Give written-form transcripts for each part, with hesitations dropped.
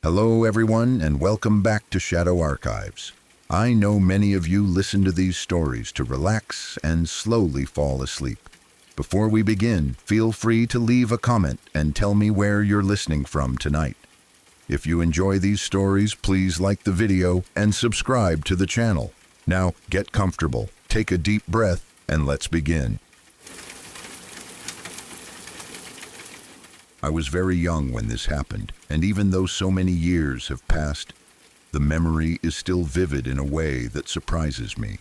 Hello, everyone, and welcome back to Shadow Archives. I know many of you listen to these stories to relax and slowly fall asleep. Before we begin, feel free to leave a comment and tell me where you're listening from tonight. If you enjoy these stories, please like the video and subscribe to the channel. Now, get comfortable, take a deep breath, and let's begin. I was very young when this happened, and even though so many years have passed, the memory is still vivid in a way that surprises me.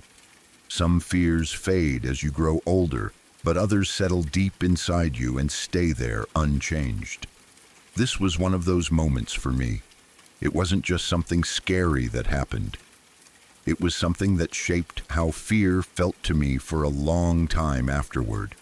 Some fears fade as you grow older, but others settle deep inside you and stay there unchanged. This was one of those moments for me. It wasn't just something scary that happened. It was something that shaped how fear felt to me for a long time afterward.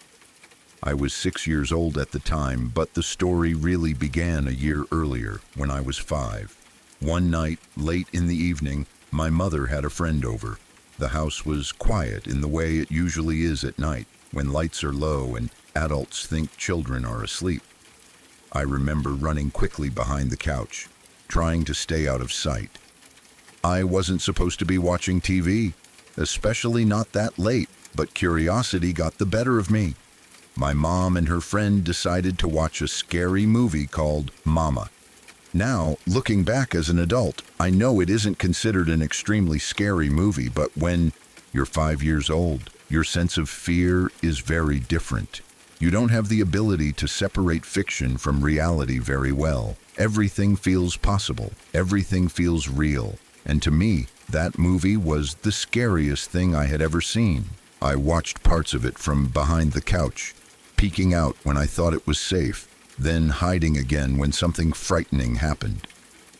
I was 6 years old at the time, but the story really began a year earlier, when I was 5. One night, late in the evening, my mother had a friend over. The house was quiet in the way it usually is at night, when lights are low and adults think children are asleep. I remember running quickly behind the couch, trying to stay out of sight. I wasn't supposed to be watching TV, especially not that late, but curiosity got the better of me. My mom and her friend decided to watch a scary movie called Mama. Now, looking back as an adult, I know it isn't considered an extremely scary movie, but when you're 5 years old, your sense of fear is very different. You don't have the ability to separate fiction from reality very well. Everything feels possible. Everything feels real. And to me, that movie was the scariest thing I had ever seen. I watched parts of it from behind the couch, peeking out when I thought it was safe, then hiding again when something frightening happened.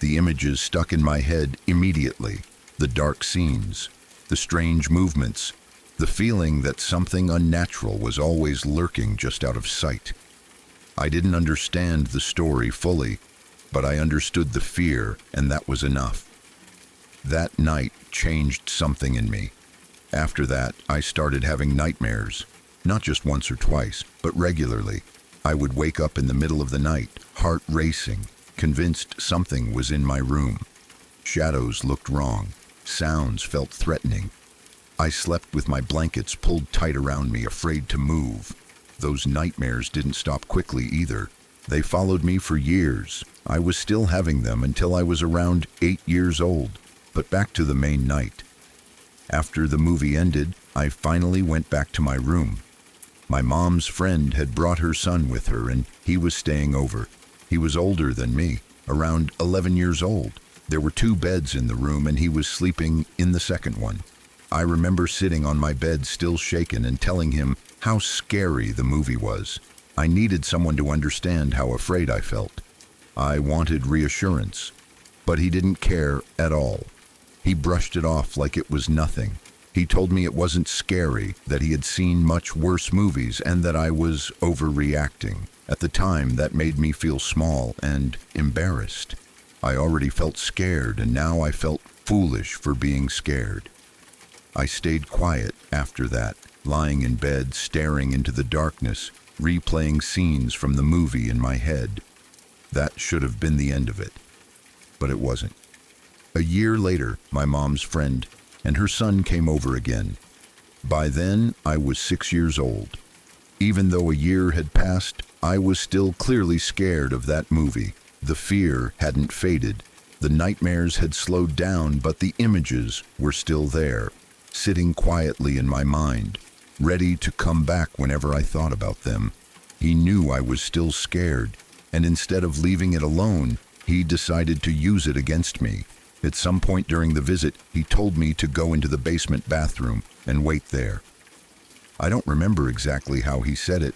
The images stuck in my head immediately. The dark scenes, the strange movements, the feeling that something unnatural was always lurking just out of sight. I didn't understand the story fully, but I understood the fear, and that was enough. That night changed something in me. After that, I started having nightmares. Not just once or twice, but regularly. I would wake up in the middle of the night, heart racing, convinced something was in my room. Shadows looked wrong. Sounds felt threatening. I slept with my blankets pulled tight around me, afraid to move. Those nightmares didn't stop quickly either. They followed me for years. I was still having them until I was around 8 years old. But back to the main night. After the movie ended, I finally went back to my room. My mom's friend had brought her son with her, and he was staying over. He was older than me, around 11 years old. There were 2 beds in the room, and he was sleeping in the second one. I remember sitting on my bed still shaken and telling him how scary the movie was. I needed someone to understand how afraid I felt. I wanted reassurance, but he didn't care at all. He brushed it off like it was nothing. He told me it wasn't scary, that he had seen much worse movies, and that I was overreacting. At the time, that made me feel small and embarrassed. I already felt scared, and now I felt foolish for being scared. I stayed quiet after that, lying in bed, staring into the darkness, replaying scenes from the movie in my head. That should have been the end of it, but it wasn't. A year later, my mom's friend and her son came over again. By then, I was 6 years old. Even though a year had passed, I was still clearly scared of that movie. The fear hadn't faded. The nightmares had slowed down, but the images were still there, sitting quietly in my mind, ready to come back whenever I thought about them. He knew I was still scared, and instead of leaving it alone, he decided to use it against me. At some point during the visit, he told me to go into the basement bathroom and wait there. I don't remember exactly how he said it,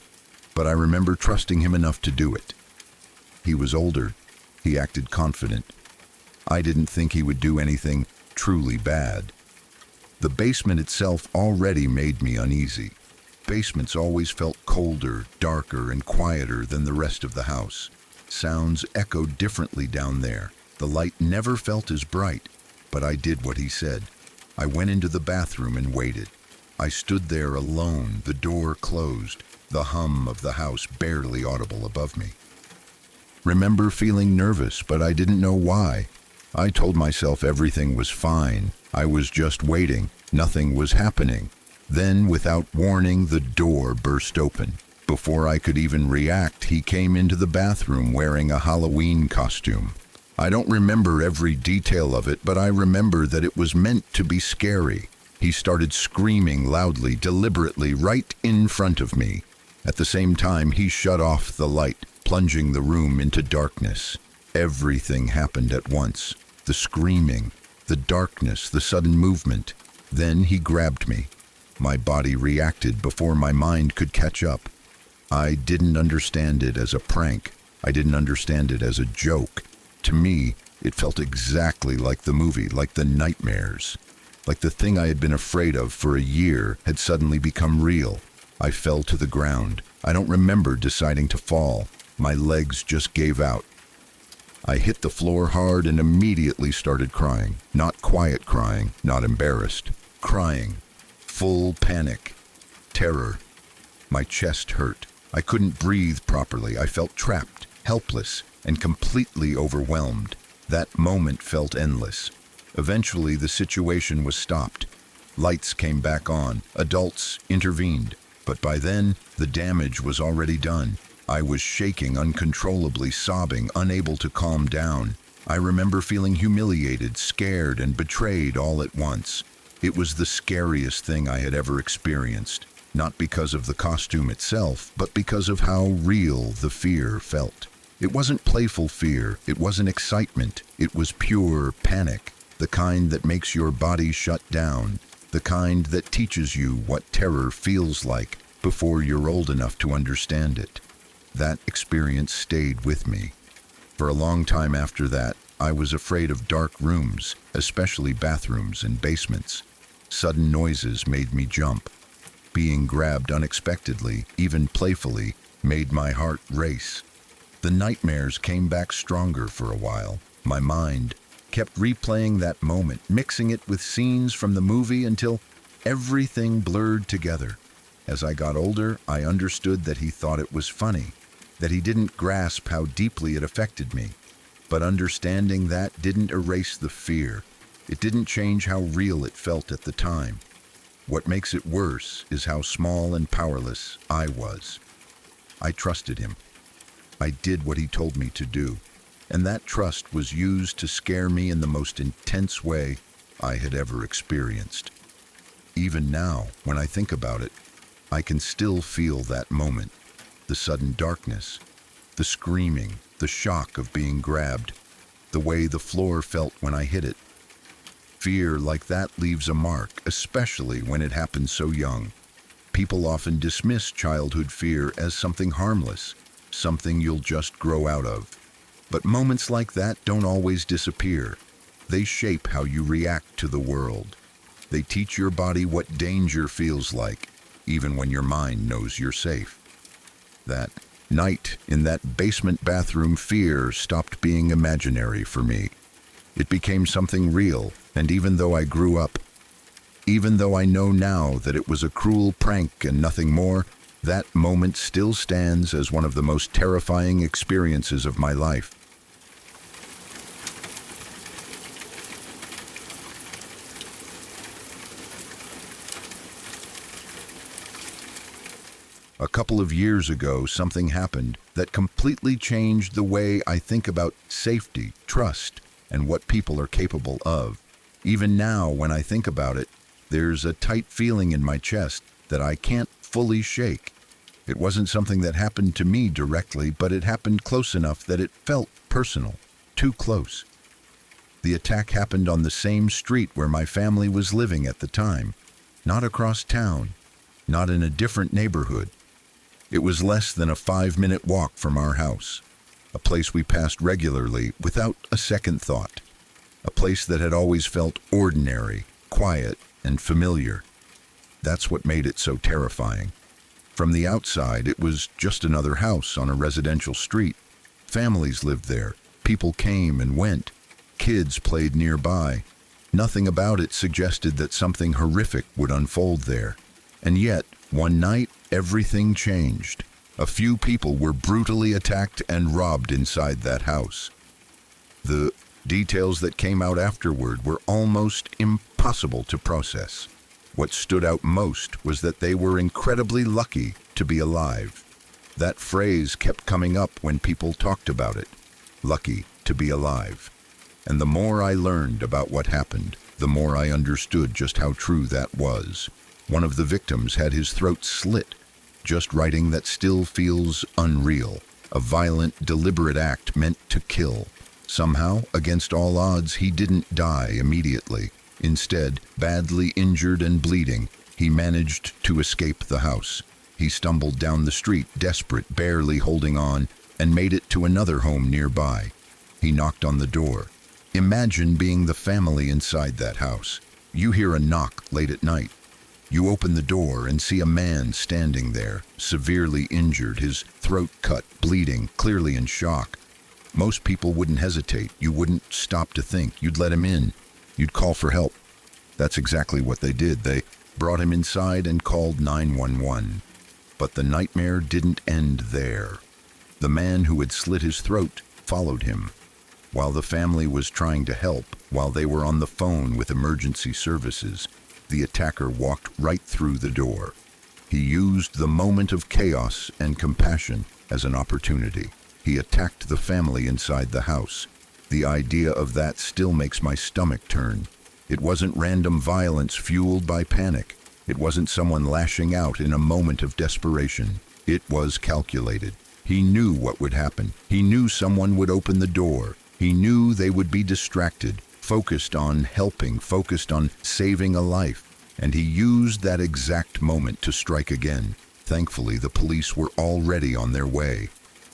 but I remember trusting him enough to do it. He was older. He acted confident. I didn't think he would do anything truly bad. The basement itself already made me uneasy. Basements always felt colder, darker, and quieter than the rest of the house. Sounds echoed differently down there. The light never felt as bright, but I did what he said. I went into the bathroom and waited. I stood there alone, the door closed, the hum of the house barely audible above me. remember feeling nervous, but I didn't know why. I told myself everything was fine. I was just waiting. Nothing was happening. Then, without warning, the door burst open. Before I could even react, he came into the bathroom wearing a Halloween costume. I don't remember every detail of it, but I remember that it was meant to be scary. He started screaming loudly, deliberately, right in front of me. At the same time, he shut off the light, plunging the room into darkness. Everything happened at once. The screaming, the darkness, the sudden movement. Then he grabbed me. My body reacted before my mind could catch up. I didn't understand it as a prank. I didn't understand it as a joke. To me, it felt exactly like the movie, like the nightmares. Like the thing I had been afraid of for a year had suddenly become real. I fell to the ground. I don't remember deciding to fall. My legs just gave out. I hit the floor hard and immediately started crying. Not quiet crying, not embarrassed. Crying. Full panic. Terror. My chest hurt. I couldn't breathe properly. I felt trapped, helpless, and completely overwhelmed. That moment felt endless. Eventually, the situation was stopped. Lights came back on. Adults intervened. But by then, the damage was already done. I was shaking uncontrollably, sobbing, unable to calm down. I remember feeling humiliated, scared, and betrayed all at once. It was the scariest thing I had ever experienced. Not because of the costume itself, but because of how real the fear felt. It wasn't playful fear. It wasn't excitement. It was pure panic. The kind that makes your body shut down, the kind that teaches you what terror feels like before you're old enough to understand it. That experience stayed with me. For a long time after that, I was afraid of dark rooms, especially bathrooms and basements. Sudden noises made me jump. Being grabbed unexpectedly, even playfully, made my heart race. The nightmares came back stronger for a while. My mind kept replaying that moment, mixing it with scenes from the movie until everything blurred together. As I got older, I understood that he thought it was funny, that he didn't grasp how deeply it affected me. But understanding that didn't erase the fear. It didn't change how real it felt at the time. What makes it worse is how small and powerless I was. I trusted him. I did what he told me to do. And that trust was used to scare me in the most intense way I had ever experienced. Even now, when I think about it, I can still feel that moment. The sudden darkness, the screaming, the shock of being grabbed, the way the floor felt when I hit it. Fear like that leaves a mark, especially when it happens so young. People often dismiss childhood fear as something harmless, something you'll just grow out of. But moments like that don't always disappear. They shape how you react to the world. They teach your body what danger feels like, even when your mind knows you're safe. That night in that basement bathroom, fear stopped being imaginary for me. It became something real, and even though I grew up, even though I know now that it was a cruel prank and nothing more, that moment still stands as one of the most terrifying experiences of my life. A couple of years ago, something happened that completely changed the way I think about safety, trust, and what people are capable of. Even now, when I think about it, there's a tight feeling in my chest that I can't fully shake. It wasn't something that happened to me directly, but it happened close enough that it felt personal, too close. The attack happened on the same street where my family was living at the time, not across town, not in a different neighborhood. It was less than a 5-minute walk from our house, a place we passed regularly without a second thought, a place that had always felt ordinary, quiet, and familiar. That's what made it so terrifying. From the outside, it was just another house on a residential street. Families lived there. People came and went. Kids played nearby. Nothing about it suggested that something horrific would unfold there. And yet, one night, everything changed. A few people were brutally attacked and robbed inside that house. The details that came out afterward were almost impossible to process. What stood out most was that they were incredibly lucky to be alive. That phrase kept coming up when people talked about it. Lucky to be alive. And the more I learned about what happened, the more I understood just how true that was. One of the victims had his throat slit, just writing that still feels unreal. A violent, deliberate act meant to kill. Somehow, against all odds, he didn't die immediately. Instead, badly injured and bleeding, he managed to escape the house. He stumbled down the street, desperate, barely holding on, and made it to another home nearby. He knocked on the door. Imagine being the family inside that house. You hear a knock late at night. You open the door and see a man standing there, severely injured, his throat cut, bleeding, clearly in shock. Most people wouldn't hesitate. You wouldn't stop to think. You'd let him in. You'd call for help. That's exactly what they did. They brought him inside and called 911. But the nightmare didn't end there. The man who had slit his throat followed him. While the family was trying to help, while they were on the phone with emergency services, the attacker walked right through the door. He used the moment of chaos and compassion as an opportunity. He attacked the family inside the house. The idea of that still makes my stomach turn. It wasn't random violence fueled by panic. It wasn't someone lashing out in a moment of desperation. It was calculated. He knew what would happen. He knew someone would open the door. He knew they would be distracted, focused on helping, focused on saving a life. And he used that exact moment to strike again. Thankfully, the police were already on their way.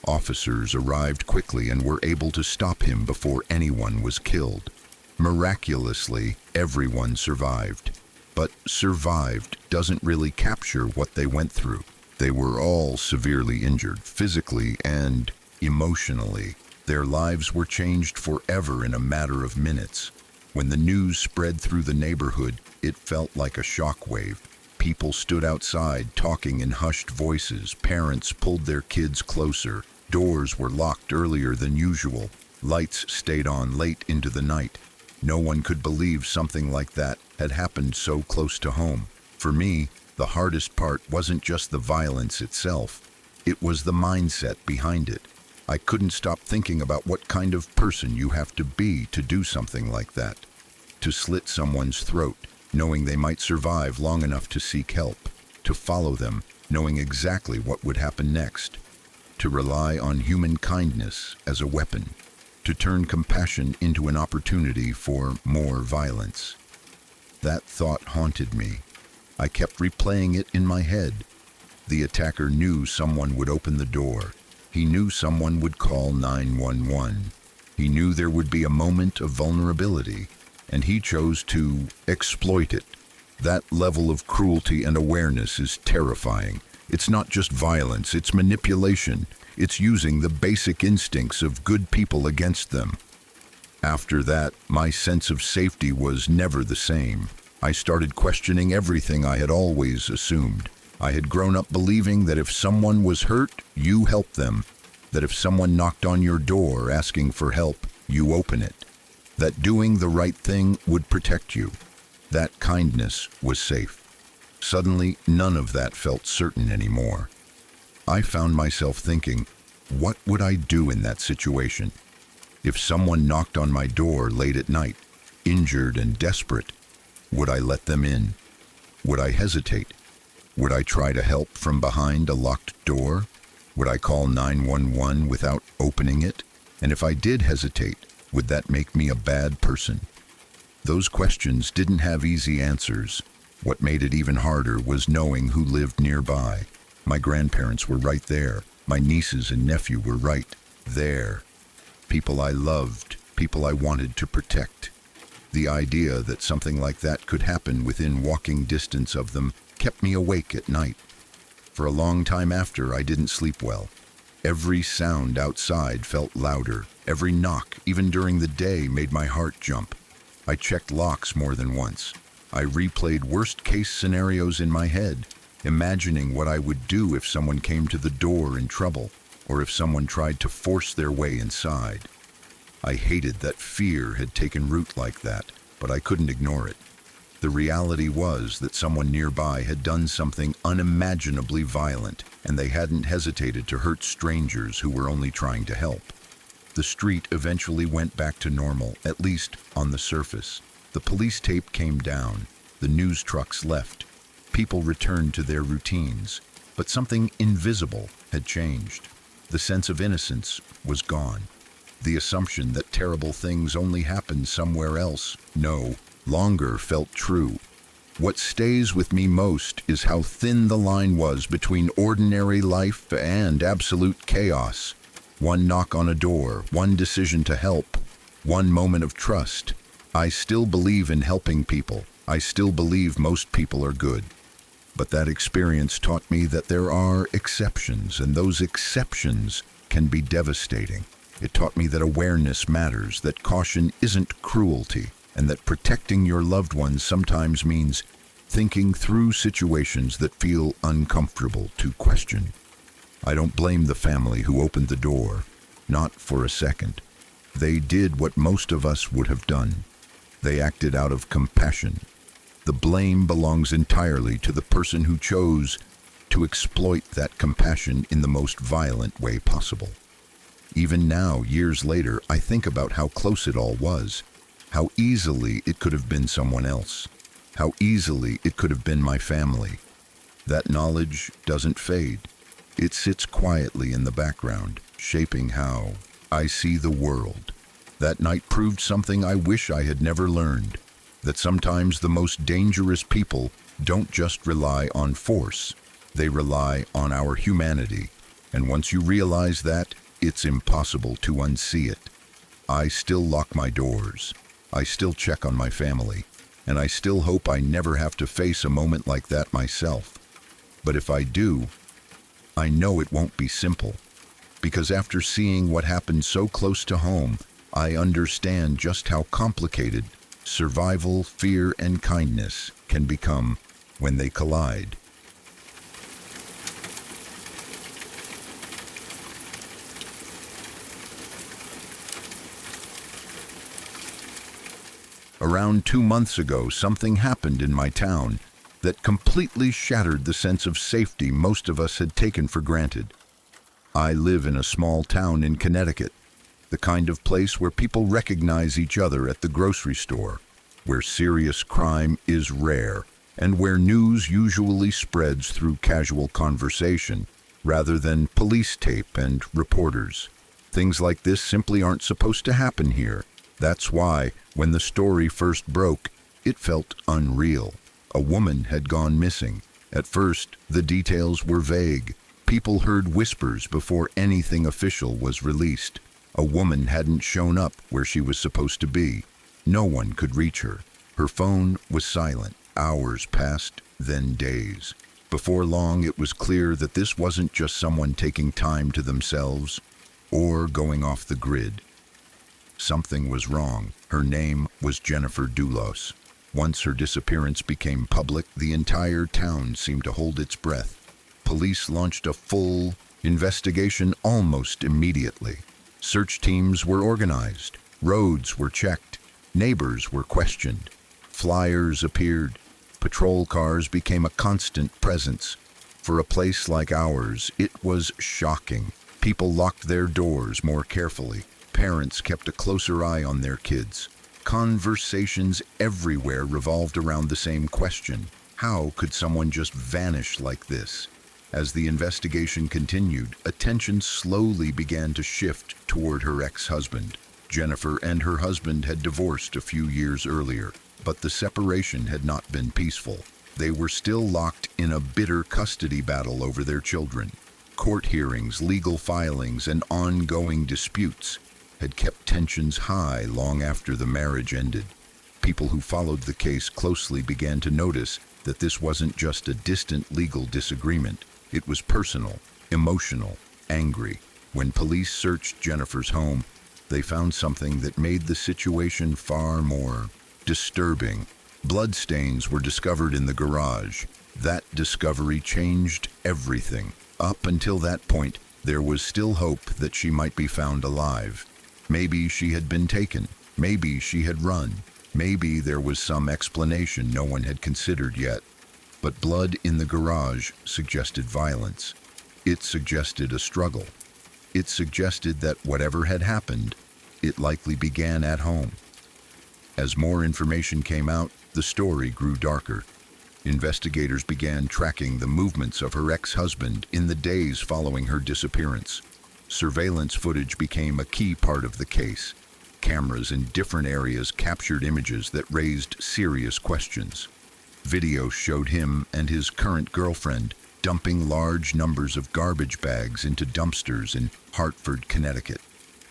Officers arrived quickly and were able to stop him before anyone was killed. Miraculously, everyone survived. But survived doesn't really capture what they went through. They were all severely injured, physically and emotionally. Their lives were changed forever in a matter of minutes. When the news spread through the neighborhood, it felt like a shockwave. People stood outside talking in hushed voices. Parents pulled their kids closer. Doors were locked earlier than usual. Lights stayed on late into the night. No one could believe something like that had happened so close to home. For me, the hardest part wasn't just the violence itself. It was the mindset behind it. I couldn't stop thinking about what kind of person you have to be to do something like that. To slit someone's throat, knowing they might survive long enough to seek help. To follow them, knowing exactly what would happen next. To rely on human kindness as a weapon. To turn compassion into an opportunity for more violence. That thought haunted me. I kept replaying it in my head. The attacker knew someone would open the door. He knew someone would call 911. He knew there would be a moment of vulnerability, and he chose to exploit it. That level of cruelty and awareness is terrifying. It's not just violence, it's manipulation. It's using the basic instincts of good people against them. After that, my sense of safety was never the same. I started questioning everything I had always assumed. I had grown up believing that if someone was hurt, you help them. That if someone knocked on your door asking for help, you open it. That doing the right thing would protect you. That kindness was safe. Suddenly, none of that felt certain anymore. I found myself thinking, what would I do in that situation? If someone knocked on my door late at night, injured and desperate, would I let them in? Would I hesitate? Would I try to help from behind a locked door? Would I call 911 without opening it? And if I did hesitate, would that make me a bad person? Those questions didn't have easy answers. What made it even harder was knowing who lived nearby. My grandparents were right there. My nieces and nephew were right there. People I loved, people I wanted to protect. The idea that something like that could happen within walking distance of them kept me awake at night. For a long time after, I didn't sleep well. Every sound outside felt louder. Every knock, even during the day, made my heart jump. I checked locks more than once. I replayed worst-case scenarios in my head. imagining what I would do if someone came to the door in trouble, or if someone tried to force their way inside. I hated that fear had taken root like that, but I couldn't ignore it. The reality was that someone nearby had done something unimaginably violent, and they hadn't hesitated to hurt strangers who were only trying to help. The street eventually went back to normal, at least on the surface. The police tape came down, the news trucks left, people returned to their routines, but something invisible had changed. The sense of innocence was gone. The assumption that terrible things only happen somewhere else no longer felt true. What stays with me most is how thin the line was between ordinary life and absolute chaos. One knock on a door, one decision to help, one moment of trust. I still believe in helping people. I still believe most people are good. But that experience taught me that there are exceptions, and those exceptions can be devastating. It taught me that awareness matters, that caution isn't cruelty, and that protecting your loved ones sometimes means thinking through situations that feel uncomfortable to question. I don't blame the family who opened the door, not for a second. They did what most of us would have done. They acted out of compassion. The blame belongs entirely to the person who chose to exploit that compassion in the most violent way possible. Even now, years later, I think about how close it all was, how easily it could have been someone else, how easily it could have been my family. That knowledge doesn't fade. It sits quietly in the background, shaping how I see the world. That night proved something I wish I had never learned, that sometimes the most dangerous people don't just rely on force, they rely on our humanity. And once you realize that, it's impossible to unsee it. I still lock my doors. I still check on my family. And I still hope I never have to face a moment like that myself. But if I do, I know it won't be simple. Because after seeing what happened so close to home, I understand just how complicated survival, fear, and kindness can become when they collide. Around 2 months ago, something happened in my town that completely shattered the sense of safety most of us had taken for granted. I live in a small town in Connecticut, the kind of place where people recognize each other at the grocery store, where serious crime is rare, and where news usually spreads through casual conversation rather than police tape and reporters. Things like this simply aren't supposed to happen here. That's why, when the story first broke, it felt unreal. A woman had gone missing. At first, the details were vague. People heard whispers before anything official was released. A woman hadn't shown up where she was supposed to be. No one could reach her. Her phone was silent. Hours passed, then days. Before long, it was clear that this wasn't just someone taking time to themselves or going off the grid. Something was wrong. Her name was Jennifer Dulos. Once her disappearance became public, the entire town seemed to hold its breath. Police launched a full investigation almost immediately. Search teams were organized. Roads were checked. Neighbors were questioned. Flyers appeared. Patrol cars became a constant presence. For a place like ours, it was shocking. People locked their doors more carefully. Parents kept a closer eye on their kids. Conversations everywhere revolved around the same question: how could someone just vanish like this? As the investigation continued, attention slowly began to shift toward her ex-husband. Jennifer and her husband had divorced a few years earlier, but the separation had not been peaceful. They were still locked in a bitter custody battle over their children. Court hearings, legal filings, and ongoing disputes had kept tensions high long after the marriage ended. People who followed the case closely began to notice that this wasn't just a distant legal disagreement. It was personal, emotional, angry. When police searched Jennifer's home, they found something that made the situation far more disturbing. Bloodstains were discovered in the garage. That discovery changed everything. Up until that point, there was still hope that she might be found alive. Maybe she had been taken. Maybe she had run. Maybe there was some explanation no one had considered yet. But blood in the garage suggested violence. It suggested a struggle. It suggested that whatever had happened, it likely began at home. As more information came out, the story grew darker. Investigators began tracking the movements of her ex-husband in the days following her disappearance. Surveillance footage became a key part of the case. Cameras in different areas captured images that raised serious questions. Videos showed him and his current girlfriend dumping large numbers of garbage bags into dumpsters in Hartford, Connecticut.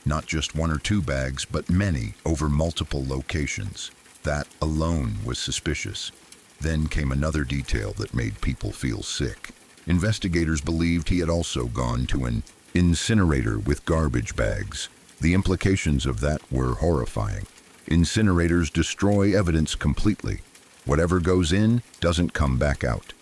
Not just one or two bags, but many over multiple locations. That alone was suspicious. Then came another detail that made people feel sick. Investigators believed he had also gone to an incinerator with garbage bags. The implications of that were horrifying. Incinerators destroy evidence completely. Whatever goes in doesn't come back out.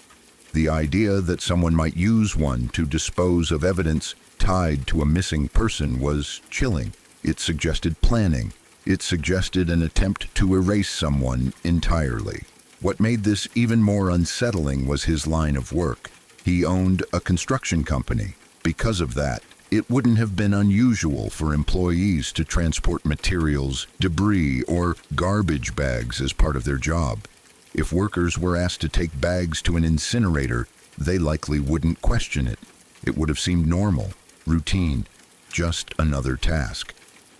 The idea that someone might use one to dispose of evidence tied to a missing person was chilling. It suggested planning. It suggested an attempt to erase someone entirely. What made this even more unsettling was his line of work. He owned a construction company. Because of that, it wouldn't have been unusual for employees to transport materials, debris, or garbage bags as part of their job. If workers were asked to take bags to an incinerator, they likely wouldn't question it. It would have seemed normal, routine, just another task.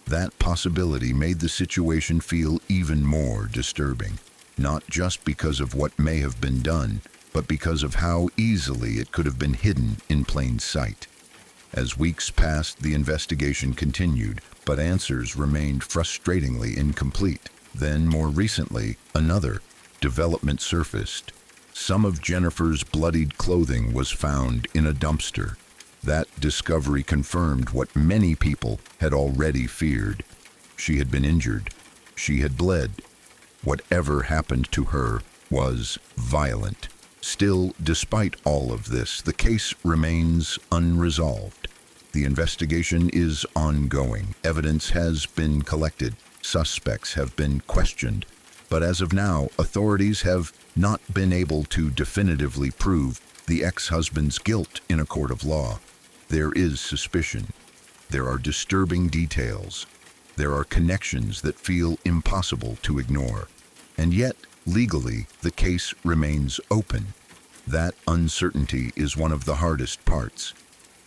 That possibility made the situation feel even more disturbing, not just because of what may have been done, but because of how easily it could have been hidden in plain sight. As weeks passed, the investigation continued, but answers remained frustratingly incomplete. Then, more recently, another development surfaced. Some of Jennifer's bloodied clothing was found in a dumpster. That discovery confirmed what many people had already feared. She had been injured. She had bled. Whatever happened to her was violent. Still, despite all of this, the case remains unresolved. The investigation is ongoing. Evidence has been collected. Suspects have been questioned. But as of now, authorities have not been able to definitively prove the ex-husband's guilt in a court of law. There is suspicion. There are disturbing details. There are connections that feel impossible to ignore. And yet, legally, the case remains open. That uncertainty is one of the hardest parts.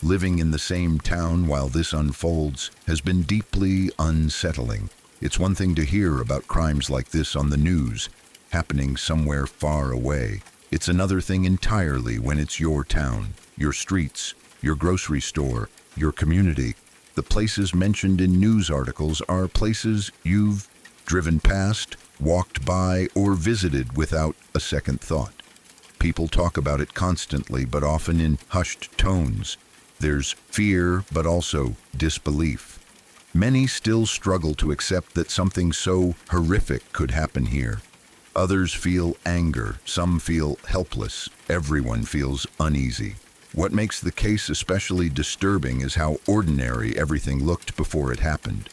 Living in the same town while this unfolds has been deeply unsettling. It's one thing to hear about crimes like this on the news, happening somewhere far away. It's another thing entirely when it's your town, your streets, your grocery store, your community. The places mentioned in news articles are places you've driven past, walked by, or visited without a second thought. People talk about it constantly, but often in hushed tones. There's fear, but also disbelief. Many still struggle to accept that something so horrific could happen here. Others feel anger, some feel helpless, everyone feels uneasy. What makes the case especially disturbing is how ordinary everything looked before it happened.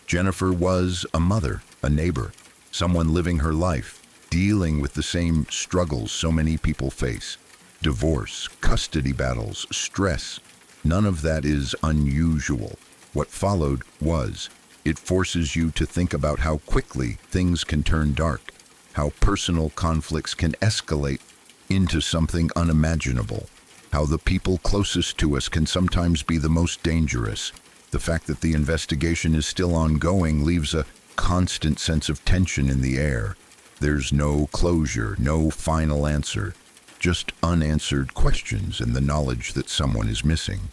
Jennifer was a mother, a neighbor, someone living her life, dealing with the same struggles so many people face. Divorce, custody battles, stress. None of that is unusual. What followed was. It forces you to think about how quickly things can turn dark, how personal conflicts can escalate into something unimaginable, how the people closest to us can sometimes be the most dangerous. The fact that the investigation is still ongoing leaves a constant sense of tension in the air. There's no closure, no final answer, just unanswered questions and the knowledge that someone is missing,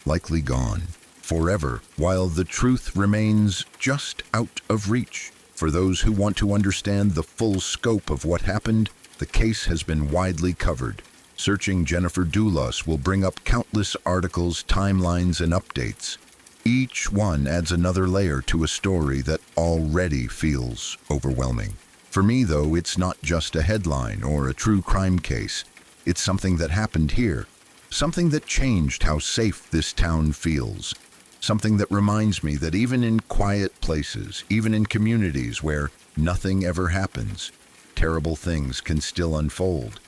likely gone forever, while the truth remains just out of reach. For those who want to understand the full scope of what happened, the case has been widely covered. Searching Jennifer Dulos will bring up countless articles, timelines, and updates. Each one adds another layer to a story that already feels overwhelming. For me, though, it's not just a headline or a true crime case. It's something that happened here. Something that changed how safe this town feels. Something that reminds me that even in quiet places, even in communities where nothing ever happens, terrible things can still unfold.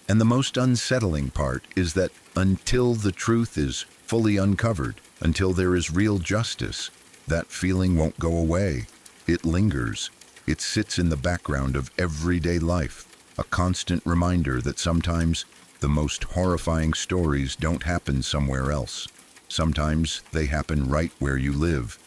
And the most unsettling part is that until the truth is fully uncovered, until there is real justice, that feeling won't go away. It lingers. It sits in the background of everyday life, a constant reminder that sometimes the most horrifying stories don't happen somewhere else. Sometimes they happen right where you live.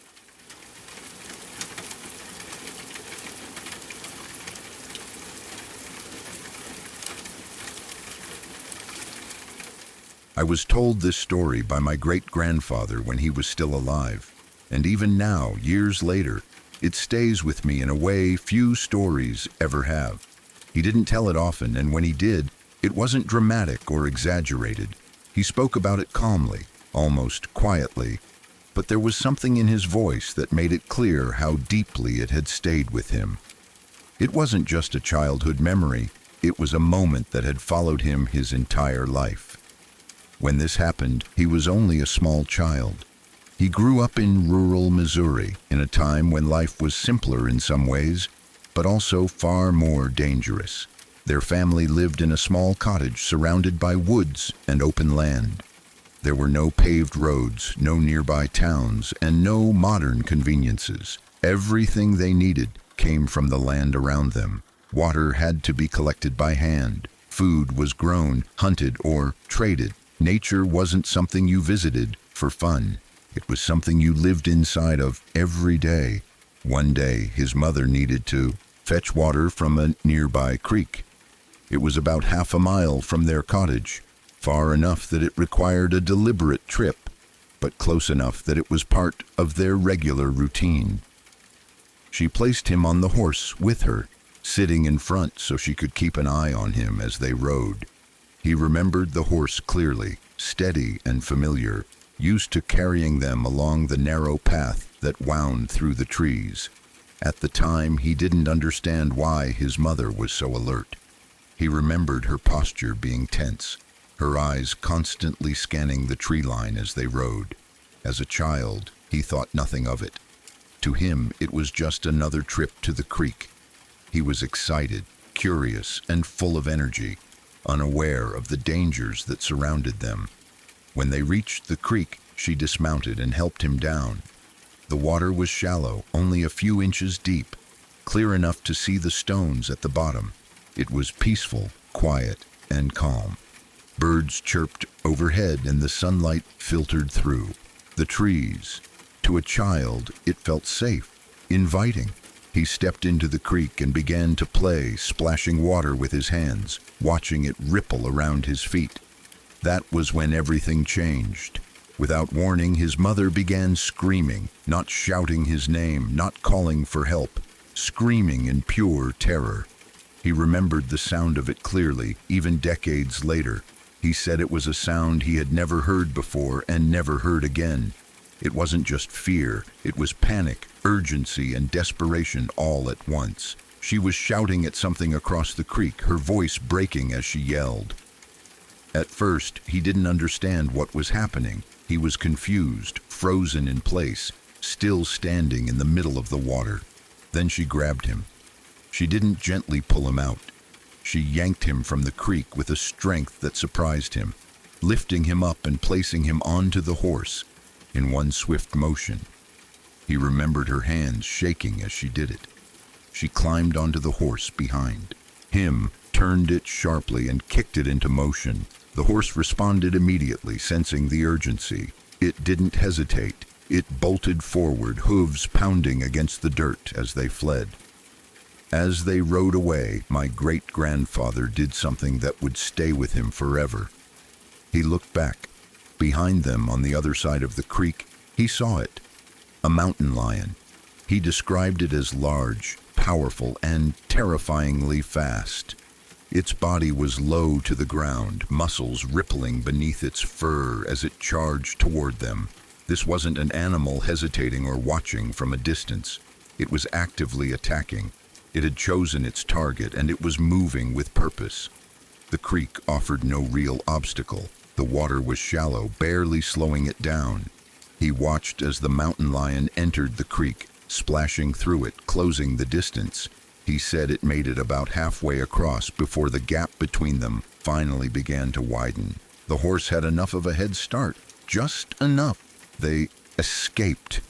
I was told this story by my great-grandfather when he was still alive, and even now, years later, it stays with me in a way few stories ever have. He didn't tell it often, and when he did, it wasn't dramatic or exaggerated. He spoke about it calmly, almost quietly, but there was something in his voice that made it clear how deeply it had stayed with him. It wasn't just a childhood memory, it was a moment that had followed him his entire life. When this happened, he was only a small child. He grew up in rural Missouri, in a time when life was simpler in some ways, but also far more dangerous. Their family lived in a small cottage surrounded by woods and open land. There were no paved roads, no nearby towns, and no modern conveniences. Everything they needed came from the land around them. Water had to be collected by hand. Food was grown, hunted, or traded. Nature wasn't something you visited for fun. It was something you lived inside of every day. One day, his mother needed to fetch water from a nearby creek. It was about half a mile from their cottage, far enough that it required a deliberate trip, but close enough that it was part of their regular routine. She placed him on the horse with her, sitting in front so she could keep an eye on him as they rode. He remembered the horse clearly, steady and familiar, used to carrying them along the narrow path that wound through the trees. At the time, he didn't understand why his mother was so alert. He remembered her posture being tense, her eyes constantly scanning the tree line as they rode. As a child, he thought nothing of it. To him, it was just another trip to the creek. He was excited, curious, and full of energy, unaware of the dangers that surrounded them. When they reached the creek, she dismounted and helped him down. The water was shallow, only a few inches deep, clear enough to see the stones at the bottom. It was peaceful, quiet, and calm. Birds chirped overhead and the sunlight filtered through the trees. To a child, it felt safe, inviting. He stepped into the creek and began to play, splashing water with his hands, watching it ripple around his feet. That was when everything changed. Without warning, his mother began screaming, not shouting his name, not calling for help, screaming in pure terror. He remembered the sound of it clearly, even decades later. He said it was a sound he had never heard before and never heard again. It wasn't just fear, it was panic, urgency, and desperation all at once. She was shouting at something across the creek, her voice breaking as she yelled. At first, he didn't understand what was happening. He was confused, frozen in place, still standing in the middle of the water. Then she grabbed him. She didn't gently pull him out. She yanked him from the creek with a strength that surprised him, lifting him up and placing him onto the horse in one swift motion. He remembered her hands shaking as she did it. She climbed onto the horse behind him, turned it sharply, and kicked it into motion. The horse responded immediately, sensing the urgency. It didn't hesitate. It bolted forward, hooves pounding against the dirt as they fled. As they rode away, my great-grandfather did something that would stay with him forever. He looked back. Behind them, on the other side of the creek, he saw it. A mountain lion. He described it as large, powerful, and terrifyingly fast. Its body was low to the ground, muscles rippling beneath its fur as it charged toward them. This wasn't an animal hesitating or watching from a distance. It was actively attacking. It had chosen its target, and it was moving with purpose. The creek offered no real obstacle. The water was shallow, barely slowing it down. He watched as the mountain lion entered the creek, splashing through it, closing the distance. He said it made it about halfway across before the gap between them finally began to widen. The horse had enough of a head start, just enough. They escaped.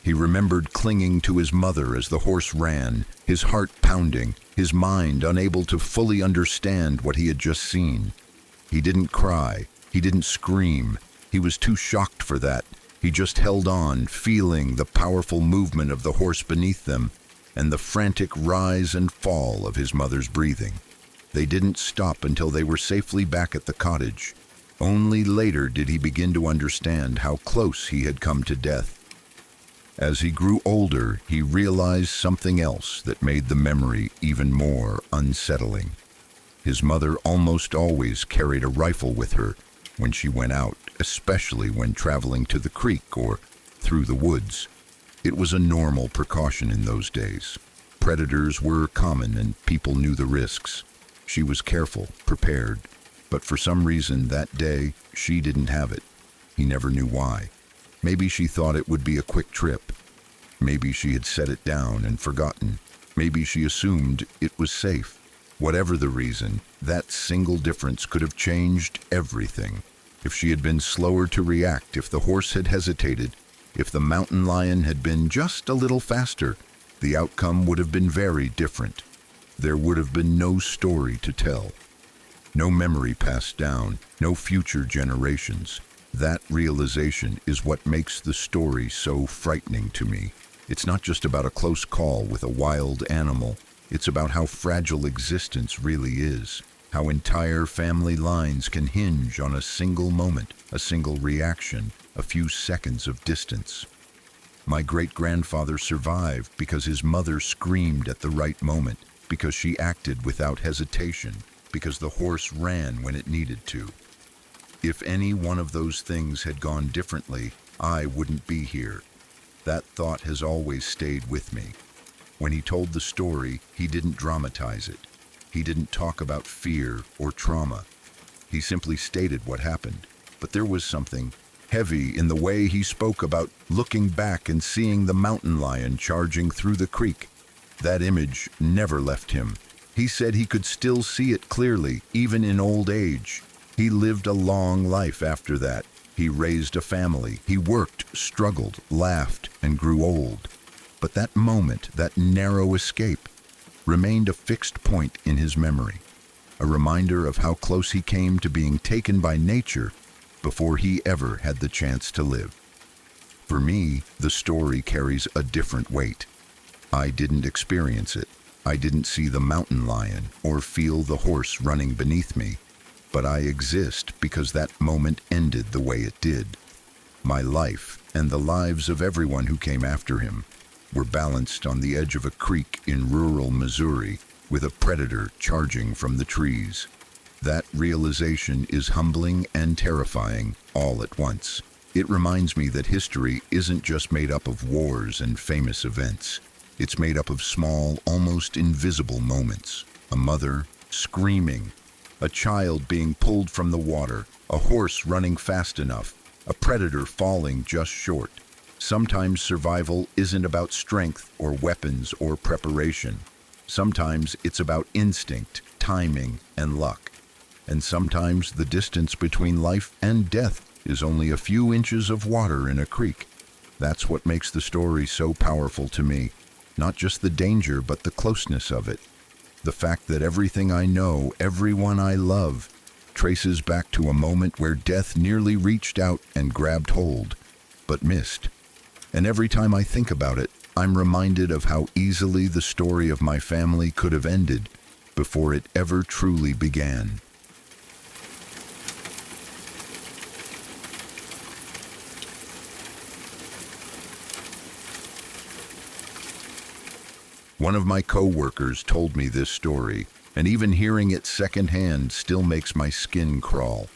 He remembered clinging to his mother as the horse ran, his heart pounding, his mind unable to fully understand what he had just seen. He didn't cry. He didn't scream. He was too shocked for that. He just held on, feeling the powerful movement of the horse beneath them and the frantic rise and fall of his mother's breathing. They didn't stop until they were safely back at the cottage. Only later did he begin to understand how close he had come to death. As he grew older, he realized something else that made the memory even more unsettling. His mother almost always carried a rifle with her when she went out, especially when traveling to the creek or through the woods. It was a normal precaution in those days. Predators were common and people knew the risks. She was careful, prepared, but for some reason that day she didn't have it. He never knew why. Maybe she thought it would be a quick trip. Maybe she had set it down and forgotten. Maybe she assumed it was safe. Whatever the reason, that single difference could have changed everything. If she had been slower to react, if the horse had hesitated, if the mountain lion had been just a little faster, the outcome would have been very different. There would have been no story to tell. No memory passed down, no future generations. That realization is what makes the story so frightening to me. It's not just about a close call with a wild animal. It's about how fragile existence really is, how entire family lines can hinge on a single moment, a single reaction, a few seconds of distance. My great-grandfather survived because his mother screamed at the right moment, because she acted without hesitation, because the horse ran when it needed to. If any one of those things had gone differently, I wouldn't be here. That thought has always stayed with me. When he told the story, he didn't dramatize it. He didn't talk about fear or trauma. He simply stated what happened. But there was something heavy in the way he spoke about looking back and seeing the mountain lion charging through the creek. That image never left him. He said he could still see it clearly, even in old age. He lived a long life after that. He raised a family. He worked, struggled, laughed, and grew old. But that moment, that narrow escape, remained a fixed point in his memory, a reminder of how close he came to being taken by nature before he ever had the chance to live. For me, the story carries a different weight. I didn't experience it. I didn't see the mountain lion or feel the horse running beneath me, but I exist because that moment ended the way it did. My life, and the lives of everyone who came after him, were balanced on the edge of a creek in rural Missouri with a predator charging from the trees. That realization is humbling and terrifying all at once. It reminds me that history isn't just made up of wars and famous events. It's made up of small, almost invisible moments. A mother screaming, a child being pulled from the water, a horse running fast enough, a predator falling just short. Sometimes survival isn't about strength or weapons or preparation. Sometimes it's about instinct, timing, and luck. And sometimes the distance between life and death is only a few inches of water in a creek. That's what makes the story so powerful to me. Not just the danger, but the closeness of it. The fact that everything I know, everyone I love, traces back to a moment where death nearly reached out and grabbed hold, but missed. And every time I think about it, I'm reminded of how easily the story of my family could have ended before it ever truly began. One of my co-workers told me this story, and even hearing it secondhand still makes my skin crawl.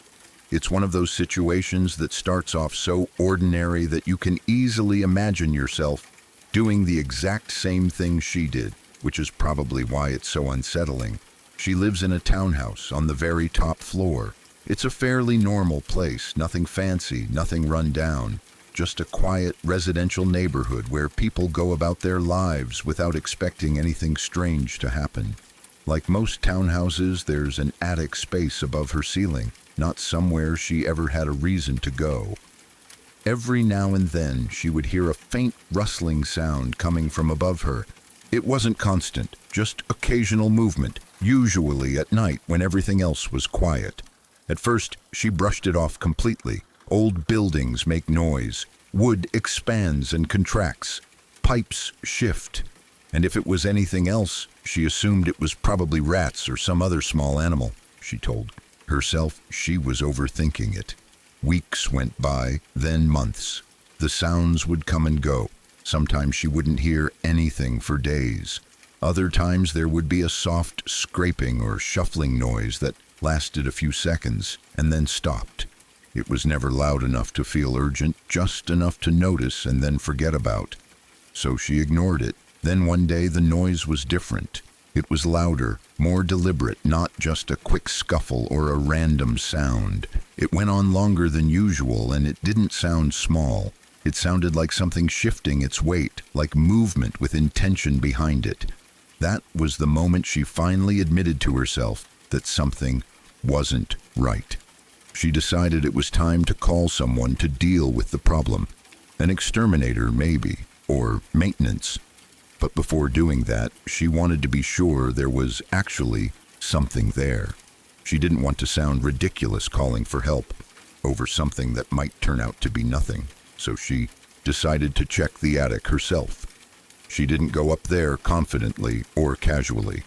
It's one of those situations that starts off so ordinary that you can easily imagine yourself doing the exact same thing she did, which is probably why it's so unsettling. She lives in a townhouse on the very top floor. It's a fairly normal place, nothing fancy, nothing run down. Just a quiet residential neighborhood where people go about their lives without expecting anything strange to happen. Like most townhouses, there's an attic space above her ceiling, not somewhere she ever had a reason to go. Every now and then, she would hear a faint rustling sound coming from above her. It wasn't constant, just occasional movement, usually at night when everything else was quiet. At first, she brushed it off completely. Old buildings make noise. Wood expands and contracts. Pipes shift. And if it was anything else, she assumed it was probably rats or some other small animal. She told herself she was overthinking it. Weeks went by, then months. The sounds would come and go. Sometimes she wouldn't hear anything for days. Other times there would be a soft scraping or shuffling noise that lasted a few seconds and then stopped. It was never loud enough to feel urgent, just enough to notice and then forget about. So she ignored it. Then one day the noise was different. It was louder, more deliberate, not just a quick scuffle or a random sound. It went on longer than usual, and it didn't sound small. It sounded like something shifting its weight, like movement with intention behind it. That was the moment she finally admitted to herself that something wasn't right. She decided it was time to call someone to deal with the problem. An exterminator, maybe, or maintenance. But before doing that, she wanted to be sure there was actually something there. She didn't want to sound ridiculous calling for help over something that might turn out to be nothing. So she decided to check the attic herself. She didn't go up there confidently or casually.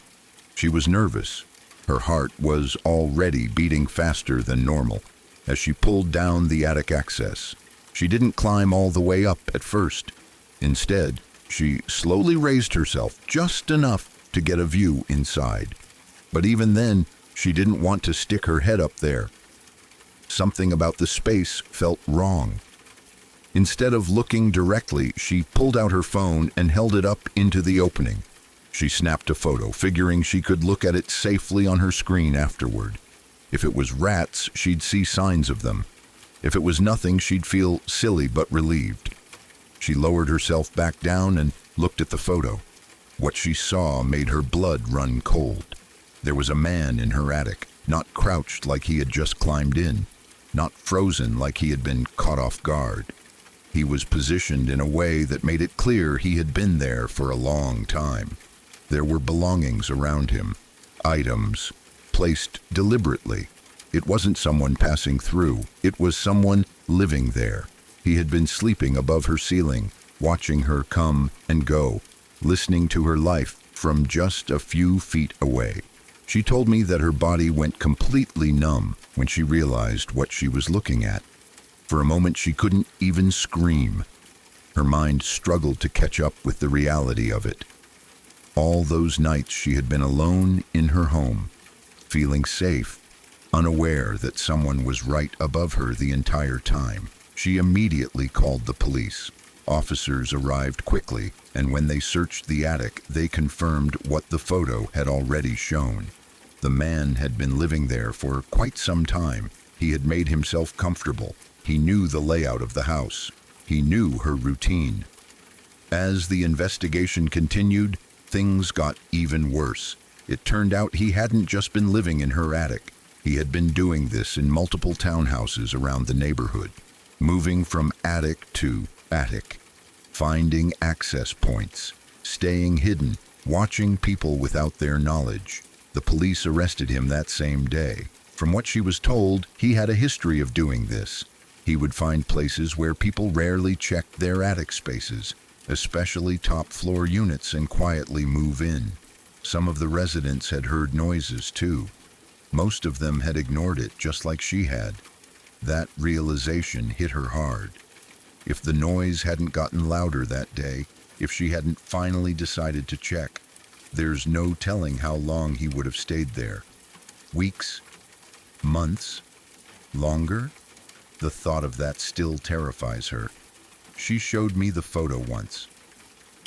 She was nervous. Her heart was already beating faster than normal as she pulled down the attic access. She didn't climb all the way up at first. Instead, she slowly raised herself just enough to get a view inside. But even then, she didn't want to stick her head up there. Something about the space felt wrong. Instead of looking directly, she pulled out her phone and held it up into the opening. She snapped a photo, figuring she could look at it safely on her screen afterward. If it was rats, she'd see signs of them. If it was nothing, she'd feel silly but relieved. She lowered herself back down and looked at the photo. What she saw made her blood run cold. There was a man in her attic, not crouched like he had just climbed in, not frozen like he had been caught off guard. He was positioned in a way that made it clear he had been there for a long time. There were belongings around him, items, placed deliberately. It wasn't someone passing through, it was someone living there. He had been sleeping above her ceiling, watching her come and go, listening to her life from just a few feet away. She told me that her body went completely numb when she realized what she was looking at. For a moment, she couldn't even scream. Her mind struggled to catch up with the reality of it. All those nights she had been alone in her home, feeling safe, unaware that someone was right above her the entire time. She immediately called the police. Officers arrived quickly, and when they searched the attic, they confirmed what the photo had already shown. The man had been living there for quite some time. He had made himself comfortable. He knew the layout of the house. He knew her routine. As the investigation continued, things got even worse. It turned out he hadn't just been living in her attic. He had been doing this in multiple townhouses around the neighborhood, moving from attic to attic, finding access points, staying hidden, watching people without their knowledge. The police arrested him that same day. From what she was told, he had a history of doing this. He would find places where people rarely checked their attic spaces, especially top-floor units, and quietly move in. Some of the residents had heard noises too. Most of them had ignored it, just like she had. That realization hit her hard. If the noise hadn't gotten louder that day, if she hadn't finally decided to check, there's no telling how long he would have stayed there. Weeks? Months? Longer? The thought of that still terrifies her. She showed me the photo once.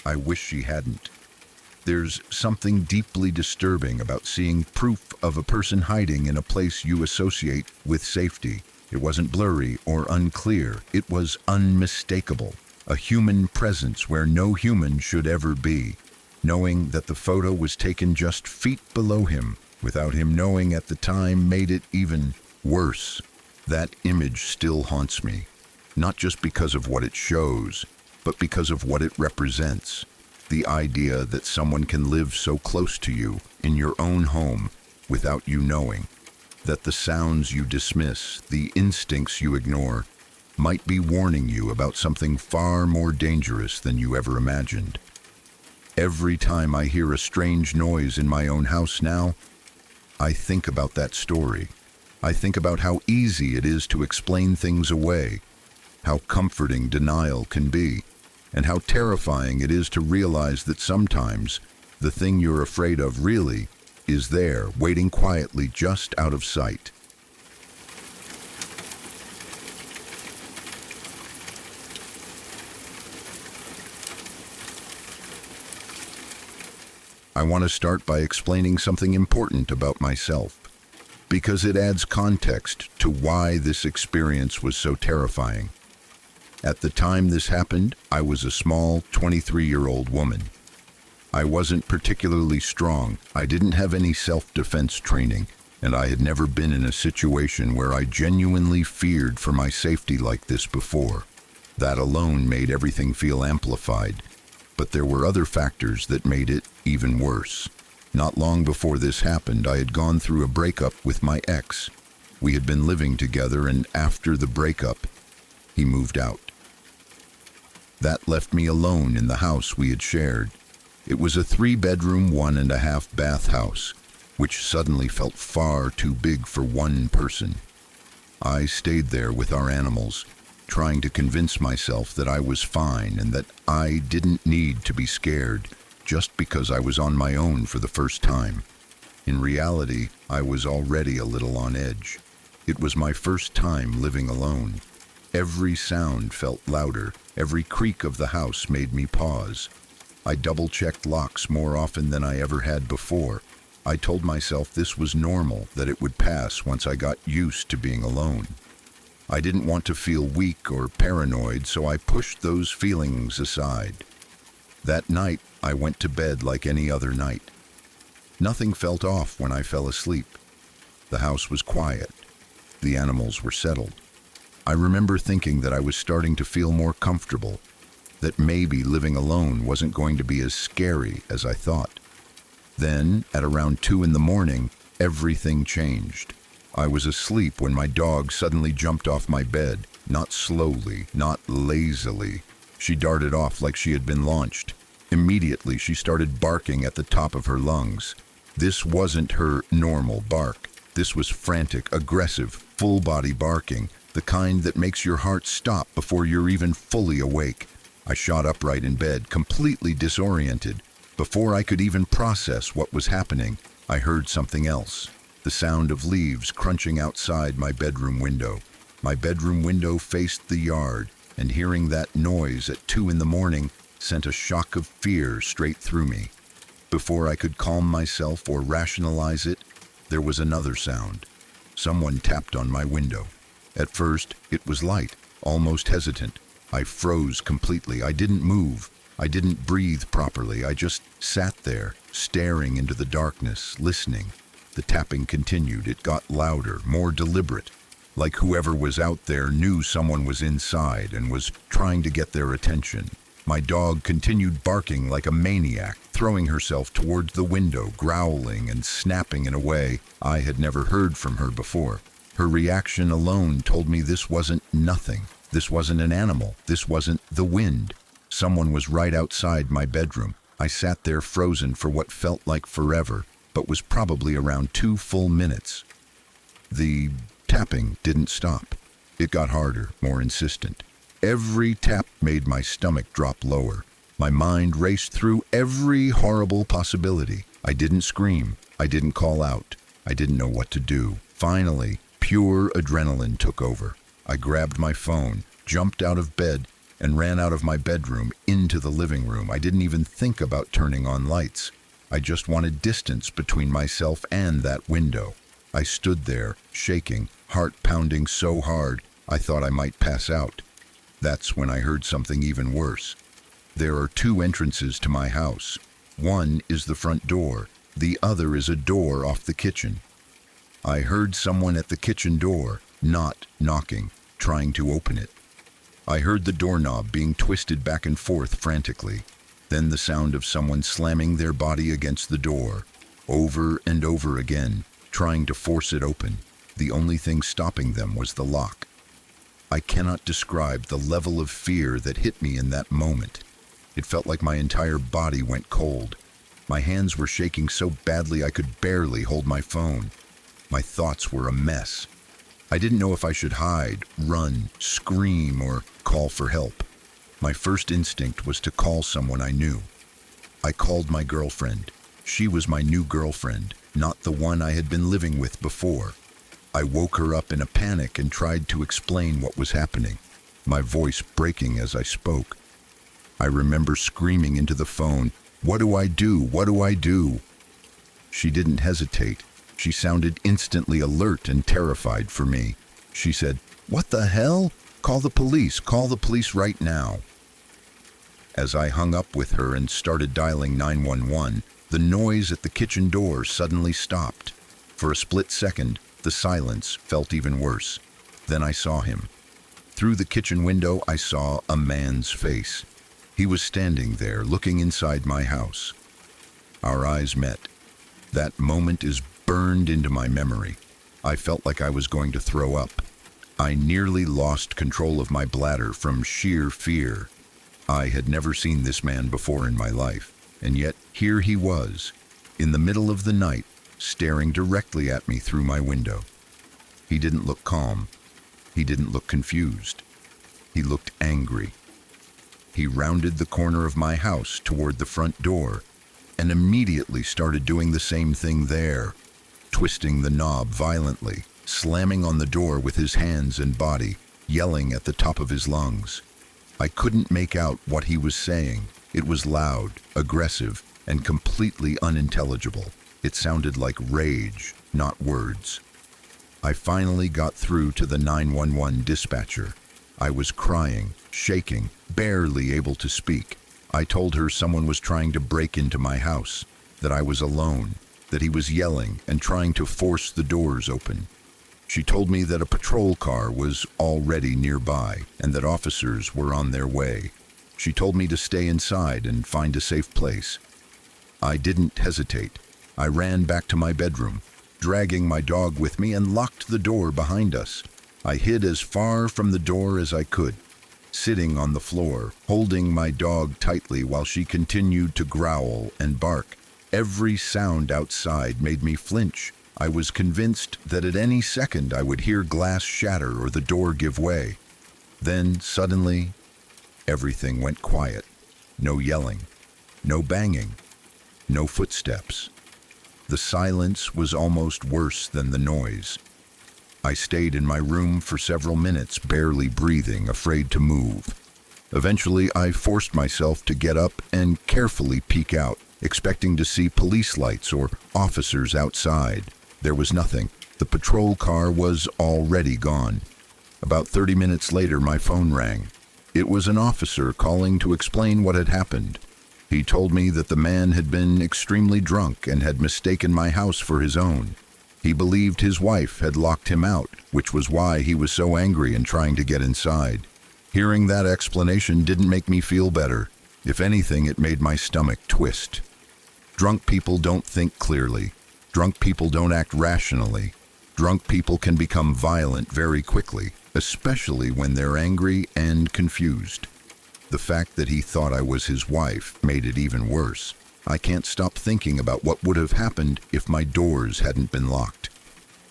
I wish she hadn't. There's something deeply disturbing about seeing proof of a person hiding in a place you associate with safety. It wasn't blurry or unclear. It was unmistakable. A human presence where no human should ever be. Knowing that the photo was taken just feet below him, without him knowing at the time, made it even worse. That image still haunts me, not just because of what it shows, but because of what it represents. The idea that someone can live so close to you, in your own home, without you knowing. That the sounds you dismiss, the instincts you ignore, might be warning you about something far more dangerous than you ever imagined. Every time I hear a strange noise in my own house now, I think about that story. I think about how easy it is to explain things away, how comforting denial can be, and how terrifying it is to realize that sometimes the thing you're afraid of really is there, waiting quietly just out of sight. I want to start by explaining something important about myself, because it adds context to why this experience was so terrifying. At the time this happened, I was a small 23-year-old woman. I wasn't particularly strong, I didn't have any self-defense training, and I had never been in a situation where I genuinely feared for my safety like this before. That alone made everything feel amplified, but there were other factors that made it even worse. Not long before this happened, I had gone through a breakup with my ex. We had been living together, and after the breakup, he moved out. That left me alone in the house we had shared. It was a 3-bedroom, 1.5-bath house, which suddenly felt far too big for one person. I stayed there with our animals, trying to convince myself that I was fine and that I didn't need to be scared just because I was on my own for the first time. In reality, I was already a little on edge. It was my first time living alone. Every sound felt louder. Every creak of the house made me pause. I double-checked locks more often than I ever had before. I told myself this was normal, that it would pass once I got used to being alone. I didn't want to feel weak or paranoid, so I pushed those feelings aside. That night, I went to bed like any other night. Nothing felt off when I fell asleep. The house was quiet. The animals were settled. I remember thinking that I was starting to feel more comfortable, that maybe living alone wasn't going to be as scary as I thought. Then, at around 2 a.m, everything changed. I was asleep when my dog suddenly jumped off my bed, not slowly, not lazily. She darted off like she had been launched. Immediately, she started barking at the top of her lungs. This wasn't her normal bark. This was frantic, aggressive, full-body barking, the kind that makes your heart stop before you're even fully awake. I shot upright in bed, completely disoriented. Before I could even process what was happening, I heard something else. The sound of leaves crunching outside my bedroom window. My bedroom window faced the yard, and hearing that noise at 2 a.m. sent a shock of fear straight through me. Before I could calm myself or rationalize it, there was another sound. Someone tapped on my window. At first, it was light, almost hesitant. I froze completely. I didn't move. I didn't breathe properly. I just sat there, staring into the darkness, listening. The tapping continued. It got louder, more deliberate, like whoever was out there knew someone was inside and was trying to get their attention. My dog continued barking like a maniac, throwing herself towards the window, growling and snapping in a way I had never heard from her before. Her reaction alone told me this wasn't nothing. This wasn't an animal. This wasn't the wind. Someone was right outside my bedroom. I sat there frozen for what felt like forever, but was probably around 2 full minutes. The tapping didn't stop. It got harder, more insistent. Every tap made my stomach drop lower. My mind raced through every horrible possibility. I didn't scream. I didn't call out. I didn't know what to do. Finally, pure adrenaline took over. I grabbed my phone, jumped out of bed, and ran out of my bedroom into the living room. I didn't even think about turning on lights. I just wanted distance between myself and that window. I stood there, shaking, heart pounding so hard I thought I might pass out. That's when I heard something even worse. There are two entrances to my house. One is the front door, the other is a door off the kitchen. I heard someone at the kitchen door, not knocking, trying to open it. I heard the doorknob being twisted back and forth frantically, then the sound of someone slamming their body against the door, over and over again, trying to force it open. The only thing stopping them was the lock. I cannot describe the level of fear that hit me in that moment. It felt like my entire body went cold. My hands were shaking so badly I could barely hold my phone. My thoughts were a mess. I didn't know if I should hide, run, scream, or call for help. My first instinct was to call someone I knew. I called my girlfriend. She was my new girlfriend, not the one I had been living with before. I woke her up in a panic and tried to explain what was happening, my voice breaking as I spoke. I remember screaming into the phone, "What do I do? What do I do?" She didn't hesitate. She sounded instantly alert and terrified for me. She said, "What the hell? Call the police right now." As I hung up with her and started dialing 911, the noise at the kitchen door suddenly stopped. For a split second, the silence felt even worse. Then I saw him. Through the kitchen window, I saw a man's face. He was standing there, looking inside my house. Our eyes met. That moment is burned into my memory. I felt like I was going to throw up. I nearly lost control of my bladder from sheer fear. I had never seen this man before in my life, and yet here he was, in the middle of the night, staring directly at me through my window. He didn't look calm. He didn't look confused. He looked angry. He rounded the corner of my house toward the front door and immediately started doing the same thing there, twisting the knob violently, slamming on the door with his hands and body, yelling at the top of his lungs. I couldn't make out what he was saying. It was loud, aggressive, and completely unintelligible. It sounded like rage, not words. I finally got through to the 911 dispatcher. I was crying, shaking, barely able to speak. I told her someone was trying to break into my house, that I was alone, that he was yelling and trying to force the doors open. She told me that a patrol car was already nearby and that officers were on their way. She told me to stay inside and find a safe place. I didn't hesitate. I ran back to my bedroom, dragging my dog with me, and locked the door behind us. I hid as far from the door as I could, sitting on the floor, holding my dog tightly while she continued to growl and bark. Every sound outside made me flinch. I was convinced that at any second I would hear glass shatter or the door give way. Then, suddenly, everything went quiet. No yelling, no banging, no footsteps. The silence was almost worse than the noise. I stayed in my room for several minutes, barely breathing, afraid to move. Eventually, I forced myself to get up and carefully peek out, expecting to see police lights or officers outside. There was nothing. The patrol car was already gone. About 30 minutes later, my phone rang. It was an officer calling to explain what had happened. He told me that the man had been extremely drunk and had mistaken my house for his own. He believed his wife had locked him out, which was why he was so angry and trying to get inside. Hearing that explanation didn't make me feel better. If anything, it made my stomach twist. Drunk people don't think clearly. Drunk people don't act rationally. Drunk people can become violent very quickly, especially when they're angry and confused. The fact that he thought I was his wife made it even worse. I can't stop thinking about what would have happened if my doors hadn't been locked.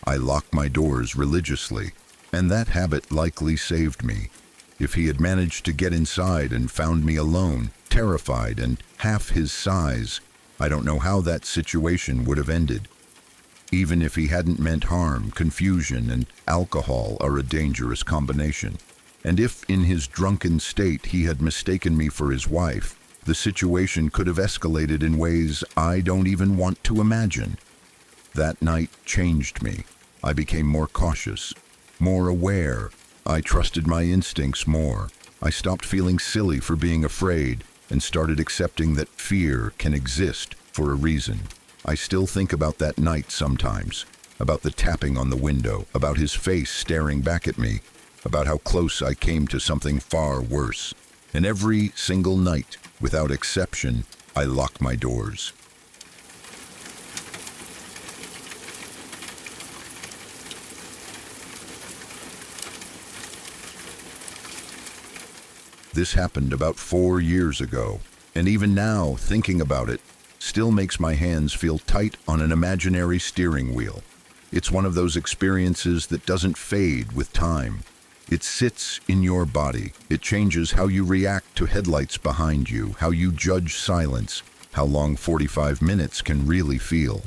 I lock my doors religiously, and that habit likely saved me. If he had managed to get inside and found me alone, terrified and half his size, I don't know how that situation would have ended. Even if he hadn't meant harm, confusion and alcohol are a dangerous combination. And if in his drunken state he had mistaken me for his wife, The situation could have escalated in ways I don't even want to imagine. That night changed me. I became more cautious, more aware. I trusted my instincts more. I stopped feeling silly for being afraid and started accepting that fear can exist for a reason. I still think about that night sometimes, about the tapping on the window, about his face staring back at me, about how close I came to something far worse. And every single night, without exception, I lock my doors. This happened about 4 years ago, and even now, thinking about it, still makes my hands feel tight on an imaginary steering wheel. It's one of those experiences that doesn't fade with time. It sits in your body. It changes how you react to headlights behind you, how you judge silence, how long 45 minutes can really feel.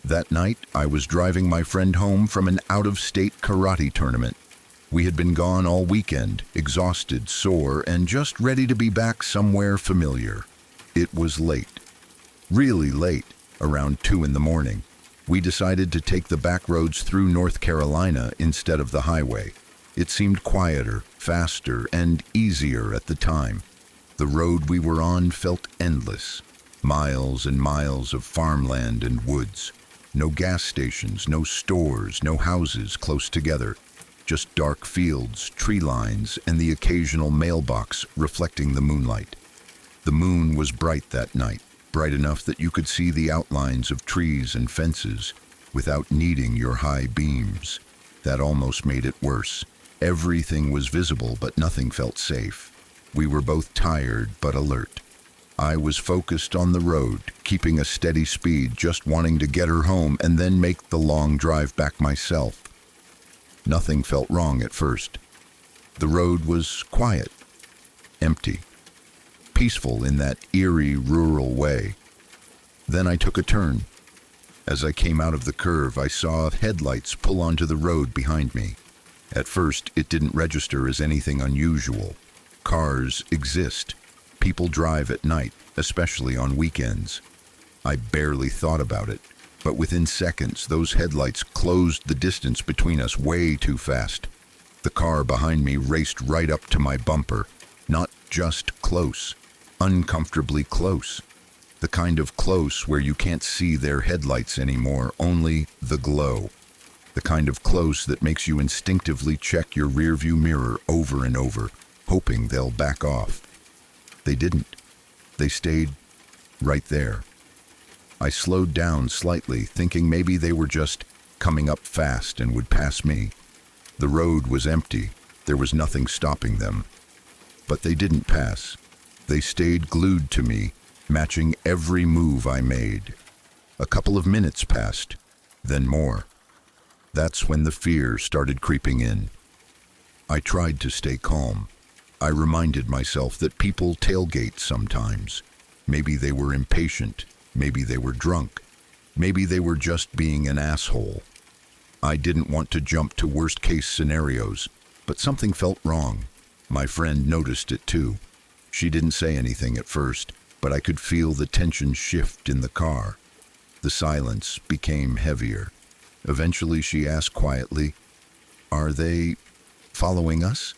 That night, I was driving my friend home from an out-of-state karate tournament. We had been gone all weekend, exhausted, sore, and just ready to be back somewhere familiar. It was late. Really late, around 2 in the morning. We decided to take the back roads through North Carolina instead of the highway. It seemed quieter, faster, and easier at the time. The road we were on felt endless. Miles and miles of farmland and woods. No gas stations, no stores, no houses close together. Just dark fields, tree lines, and the occasional mailbox reflecting the moonlight. The moon was bright that night, bright enough that you could see the outlines of trees and fences without needing your high beams. That almost made it worse. Everything was visible, but nothing felt safe. We were both tired but alert. I was focused on the road, keeping a steady speed, just wanting to get her home and then make the long drive back myself. Nothing felt wrong at first. The road was quiet, empty, peaceful in that eerie rural way. Then I took a turn. As I came out of the curve, I saw headlights pull onto the road behind me. At first, it didn't register as anything unusual. Cars exist. People drive at night, especially on weekends. I barely thought about it, but within seconds, those headlights closed the distance between us way too fast. The car behind me raced right up to my bumper. Not just close, uncomfortably close. The kind of close where you can't see their headlights anymore, only the glow. The kind of close that makes you instinctively check your rearview mirror over and over, hoping they'll back off. They didn't. They stayed right there. I slowed down slightly, thinking maybe they were just coming up fast and would pass me. The road was empty. There was nothing stopping them. But they didn't pass. They stayed glued to me, matching every move I made. A couple of minutes passed, then more. That's when the fear started creeping in. I tried to stay calm. I reminded myself that people tailgate sometimes. Maybe they were impatient. Maybe they were drunk. Maybe they were just being an asshole. I didn't want to jump to worst-case scenarios, but something felt wrong. My friend noticed it too. She didn't say anything at first, but I could feel the tension shift in the car. The silence became heavier. Eventually she asked quietly, "Are they following us?"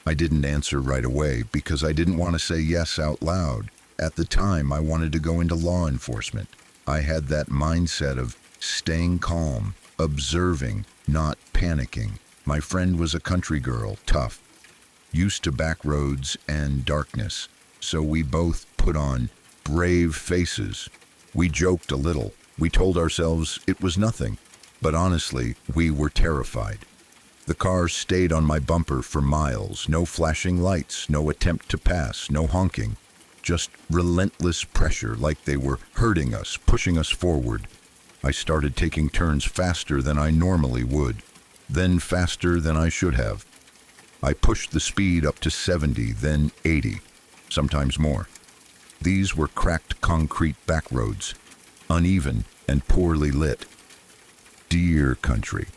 I didn't answer right away because I didn't want to say yes out loud. At the time, I wanted to go into law enforcement. I had that mindset of staying calm, observing, not panicking. My friend was a country girl, tough, used to back roads and darkness, so we both put on brave faces. We joked a little. We told ourselves it was nothing, but honestly, we were terrified. The car stayed on my bumper for miles, no flashing lights, no attempt to pass, no honking. Just relentless pressure, like they were hurting us, pushing us forward. I started taking turns faster than I normally would, then faster than I should have. I pushed the speed up to 70, then 80, sometimes more. These were cracked concrete back roads, uneven and poorly lit. Deer country,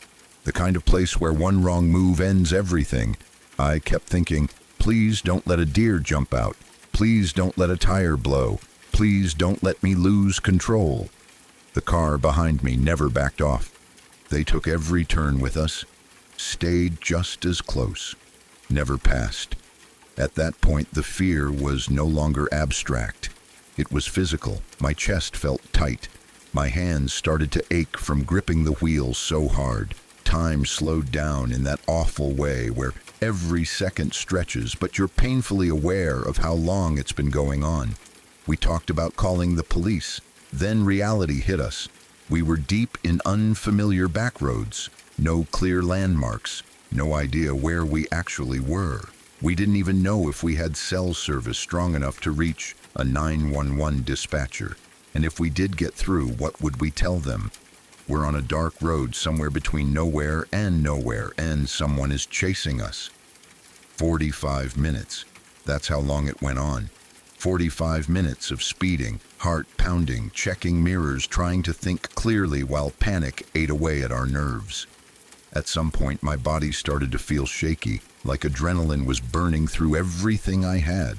the kind of place where one wrong move ends everything. I kept thinking, please don't let a deer jump out. Please don't let a tire blow. Please don't let me lose control. The car behind me never backed off. They took every turn with us, stayed just as close, never passed. At that point, the fear was no longer abstract. It was physical. My chest felt tight. My hands started to ache from gripping the wheel so hard. Time slowed down in that awful way where every second stretches, but you're painfully aware of how long it's been going on. We talked about calling the police. Then reality hit us. We were deep in unfamiliar back roads. No clear landmarks. No idea where we actually were. We didn't even know if we had cell service strong enough to reach a 911 dispatcher. And if we did get through, what would we tell them? We're on a dark road somewhere between nowhere, and someone is chasing us. 45 minutes. That's how long it went on. 45 minutes of speeding, heart pounding, checking mirrors, trying to think clearly while panic ate away at our nerves. At some point, my body started to feel shaky, like adrenaline was burning through everything I had.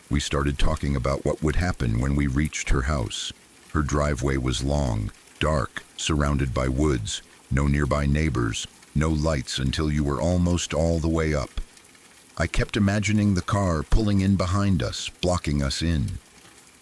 We started talking about what would happen when we reached her house. Her driveway was long, dark, surrounded by woods, no nearby neighbors, no lights until you were almost all the way up. I kept imagining the car pulling in behind us, blocking us in.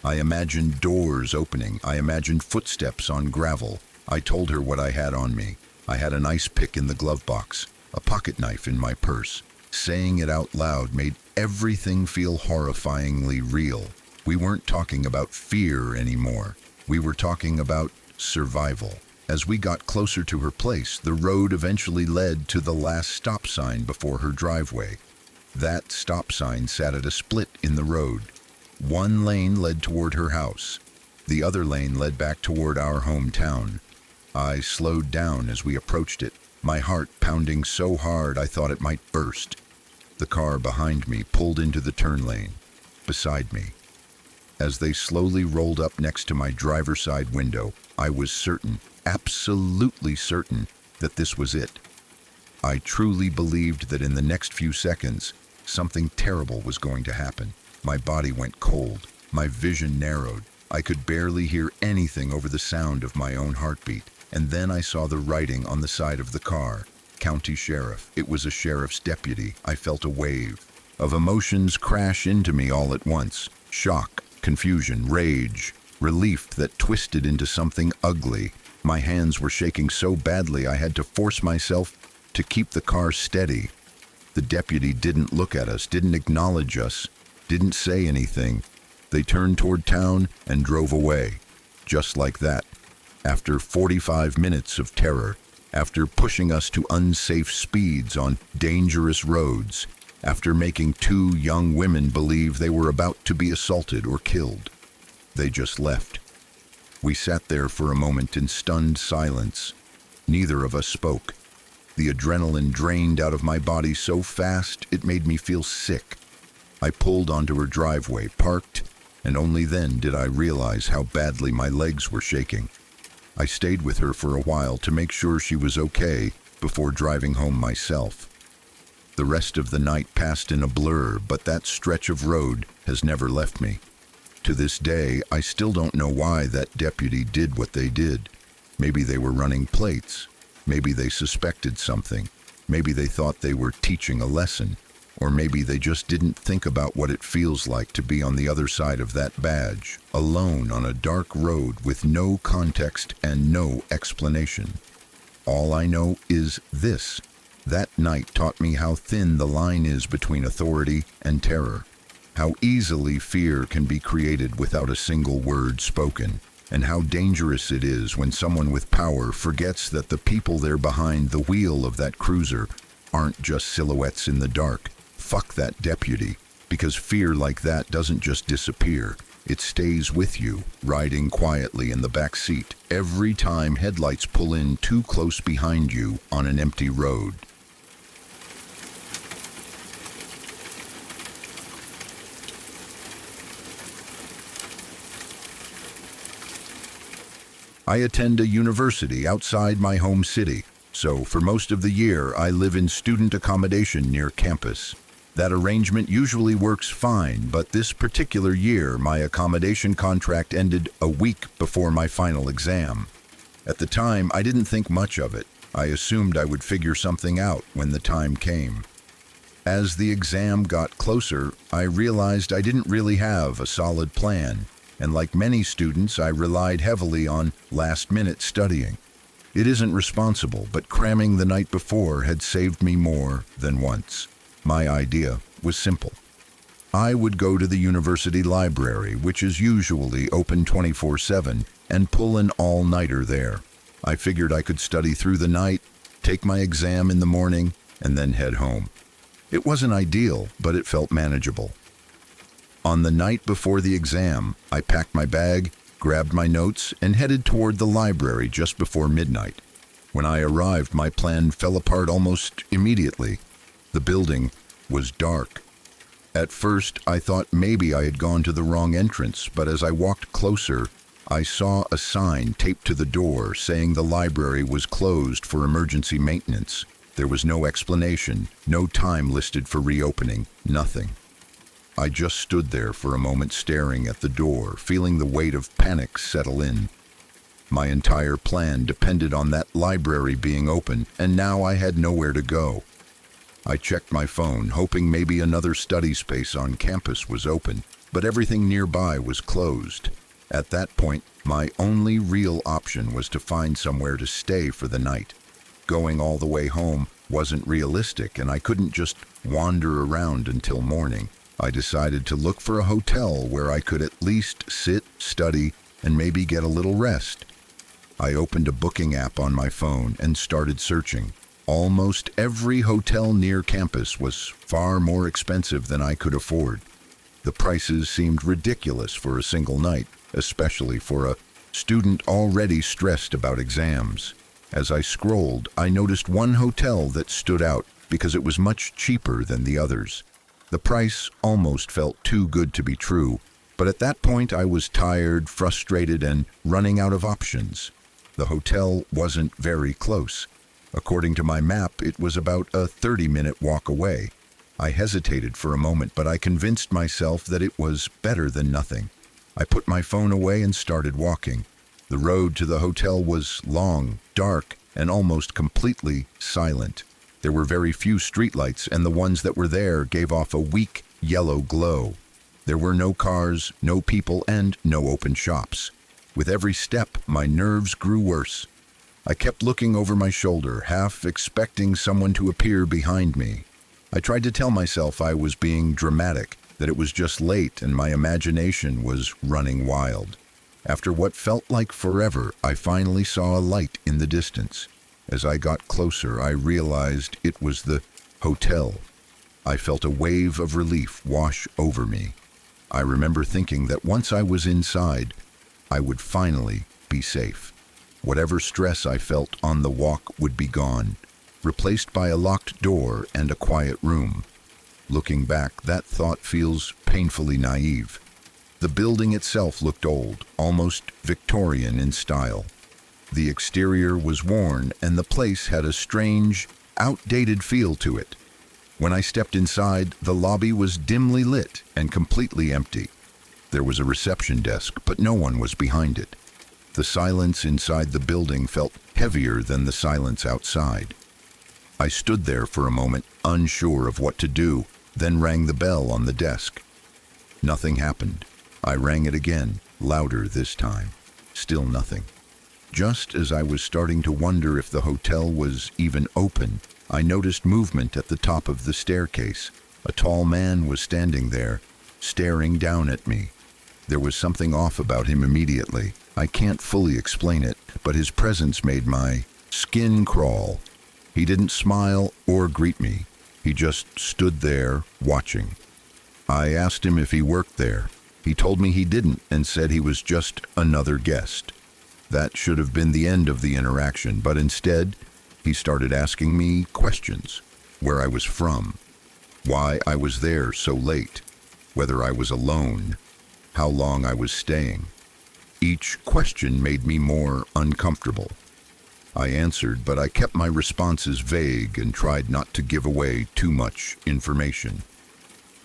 I imagined doors opening. I imagined footsteps on gravel. I told her what I had on me. I had an ice pick in the glove box, a pocket knife in my purse. Saying it out loud made everything feel horrifyingly real. We weren't talking about fear anymore. We were talking about survival. As we got closer to her place, the road eventually led to the last stop sign before her driveway. That stop sign sat at a split in the road. One lane led toward her house. The other lane led back toward our hometown. I slowed down as we approached it, my heart pounding so hard I thought it might burst. The car behind me pulled into the turn lane, beside me. As they slowly rolled up next to my driver's side window, I was certain, absolutely certain, that this was it. I truly believed that in the next few seconds, something terrible was going to happen. My body went cold, my vision narrowed. I could barely hear anything over the sound of my own heartbeat. And then I saw the writing on the side of the car. County Sheriff. It was a sheriff's deputy. I felt a wave of emotions crash into me all at once. Shock, confusion, rage, relief that twisted into something ugly. My hands were shaking so badly I had to force myself to keep the car steady. The deputy didn't look at us, didn't acknowledge us, didn't say anything. They turned toward town and drove away. Just like that. After 45 minutes of terror, after pushing us to unsafe speeds on dangerous roads, after making two young women believe they were about to be assaulted or killed, they just left. We sat there for a moment in stunned silence. Neither of us spoke. The adrenaline drained out of my body so fast it made me feel sick. I pulled onto her driveway, parked, and only then did I realize how badly my legs were shaking. I stayed with her for a while to make sure she was okay before driving home myself. The rest of the night passed in a blur, but that stretch of road has never left me. To this day, I still don't know why that deputy did what they did. Maybe they were running plates. Maybe they suspected something. Maybe they thought they were teaching a lesson. Or maybe they just didn't think about what it feels like to be on the other side of that badge, alone on a dark road with no context and no explanation. All I know is this. That night taught me how thin the line is between authority and terror, how easily fear can be created without a single word spoken, and how dangerous it is when someone with power forgets that the people there behind the wheel of that cruiser aren't just silhouettes in the dark. Fuck that deputy, because fear like that doesn't just disappear. It stays with you, riding quietly in the back seat every time headlights pull in too close behind you on an empty road. I attend a university outside my home city, so for most of the year I live in student accommodation near campus. That arrangement usually works fine, but this particular year, my accommodation contract ended a week before my final exam. At the time, I didn't think much of it. I assumed I would figure something out when the time came. As the exam got closer, I realized I didn't really have a solid plan, and like many students, I relied heavily on last-minute studying. It isn't responsible, but cramming the night before had saved me more than once. My idea was simple. I would go to the university library, which is usually open 24/7, and pull an all-nighter there. I figured I could study through the night, take my exam in the morning, and then head home. It wasn't ideal, but it felt manageable. On the night before the exam, I packed my bag, grabbed my notes, and headed toward the library just before midnight. When I arrived, my plan fell apart almost immediately. The building was dark. At first, I thought maybe I had gone to the wrong entrance, but as I walked closer, I saw a sign taped to the door saying the library was closed for emergency maintenance. There was no explanation, no time listed for reopening, nothing. I just stood there for a moment staring at the door, feeling the weight of panic settle in. My entire plan depended on that library being open, and now I had nowhere to go. I checked my phone, hoping maybe another study space on campus was open, but everything nearby was closed. At that point, my only real option was to find somewhere to stay for the night. Going all the way home wasn't realistic, and I couldn't just wander around until morning. I decided to look for a hotel where I could at least sit, study, and maybe get a little rest. I opened a booking app on my phone and started searching. Almost every hotel near campus was far more expensive than I could afford. The prices seemed ridiculous for a single night, especially for a student already stressed about exams. As I scrolled, I noticed one hotel that stood out because it was much cheaper than the others. The price almost felt too good to be true, but at that point I was tired, frustrated, and running out of options. The hotel wasn't very close. According to my map, it was about a 30-minute walk away. I hesitated for a moment, but I convinced myself that it was better than nothing. I put my phone away and started walking. The road to the hotel was long, dark, and almost completely silent. There were very few streetlights, and the ones that were there gave off a weak, yellow glow. There were no cars, no people, and no open shops. With every step, my nerves grew worse. I kept looking over my shoulder, half expecting someone to appear behind me. I tried to tell myself I was being dramatic, that it was just late and my imagination was running wild. After what felt like forever, I finally saw a light in the distance. As I got closer, I realized it was the hotel. I felt a wave of relief wash over me. I remember thinking that once I was inside, I would finally be safe. Whatever stress I felt on the walk would be gone, replaced by a locked door and a quiet room. Looking back, that thought feels painfully naive. The building itself looked old, almost Victorian in style. The exterior was worn, and the place had a strange, outdated feel to it. When I stepped inside, the lobby was dimly lit and completely empty. There was a reception desk, but no one was behind it. The silence inside the building felt heavier than the silence outside. I stood there for a moment, unsure of what to do, then rang the bell on the desk. Nothing happened. I rang it again, louder this time. Still nothing. Just as I was starting to wonder if the hotel was even open, I noticed movement at the top of the staircase. A tall man was standing there, staring down at me. There was something off about him immediately. I can't fully explain it, but his presence made my skin crawl. He didn't smile or greet me. He just stood there, watching. I asked him if he worked there. He told me he didn't and said he was just another guest. That should have been the end of the interaction, but instead, he started asking me questions. Where I was from, why I was there so late, whether I was alone, how long I was staying. Each question made me more uncomfortable. I answered, but I kept my responses vague and tried not to give away too much information.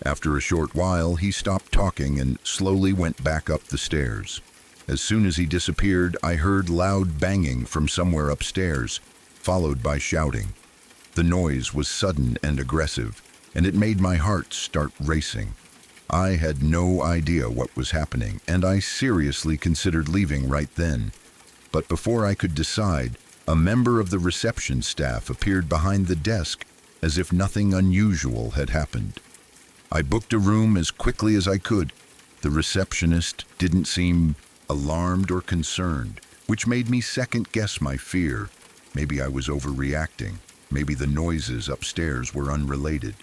After a short while, he stopped talking and slowly went back up the stairs. As soon as he disappeared, I heard loud banging from somewhere upstairs, followed by shouting. The noise was sudden and aggressive, and it made my heart start racing. I had no idea what was happening, and I seriously considered leaving right then. But before I could decide, a member of the reception staff appeared behind the desk as if nothing unusual had happened. I booked a room as quickly as I could. The receptionist didn't seem alarmed or concerned, which made me second-guess my fear. Maybe I was overreacting. Maybe the noises upstairs were unrelated.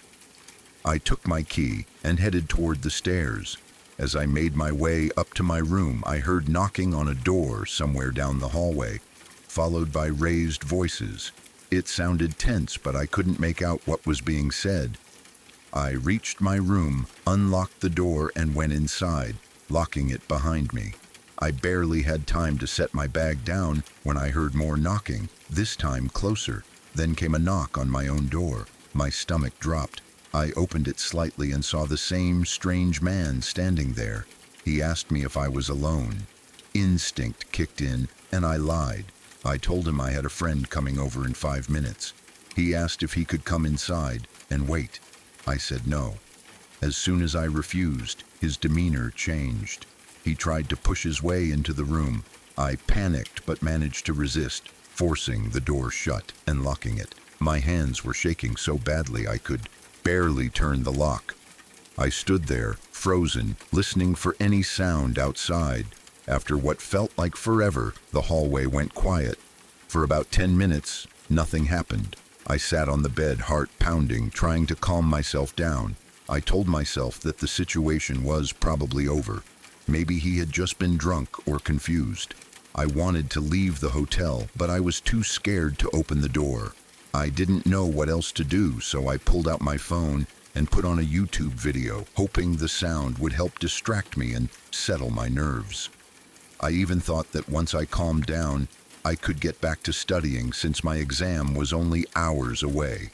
I took my key and headed toward the stairs. As I made my way up to my room, I heard knocking on a door somewhere down the hallway, followed by raised voices. It sounded tense, but I couldn't make out what was being said. I reached my room, unlocked the door, and went inside, locking it behind me. I barely had time to set my bag down when I heard more knocking, this time closer. Then came a knock on my own door. My stomach dropped. I opened it slightly and saw the same strange man standing there. He asked me if I was alone. Instinct kicked in, and I lied. I told him I had a friend coming over in 5 minutes. He asked if he could come inside and wait. I said no. As soon as I refused, his demeanor changed. He tried to push his way into the room. I panicked but managed to resist, forcing the door shut and locking it. My hands were shaking so badly I could barely turn the lock. I stood there, frozen, listening for any sound outside. After what felt like forever, the hallway went quiet. For about 10 minutes, nothing happened. I sat on the bed, heart pounding, trying to calm myself down. I told myself that the situation was probably over. Maybe he had just been drunk or confused. I wanted to leave the hotel, but I was too scared to open the door. I didn't know what else to do, so I pulled out my phone and put on a YouTube video, hoping the sound would help distract me and settle my nerves. I even thought that once I calmed down, I could get back to studying since my exam was only hours away.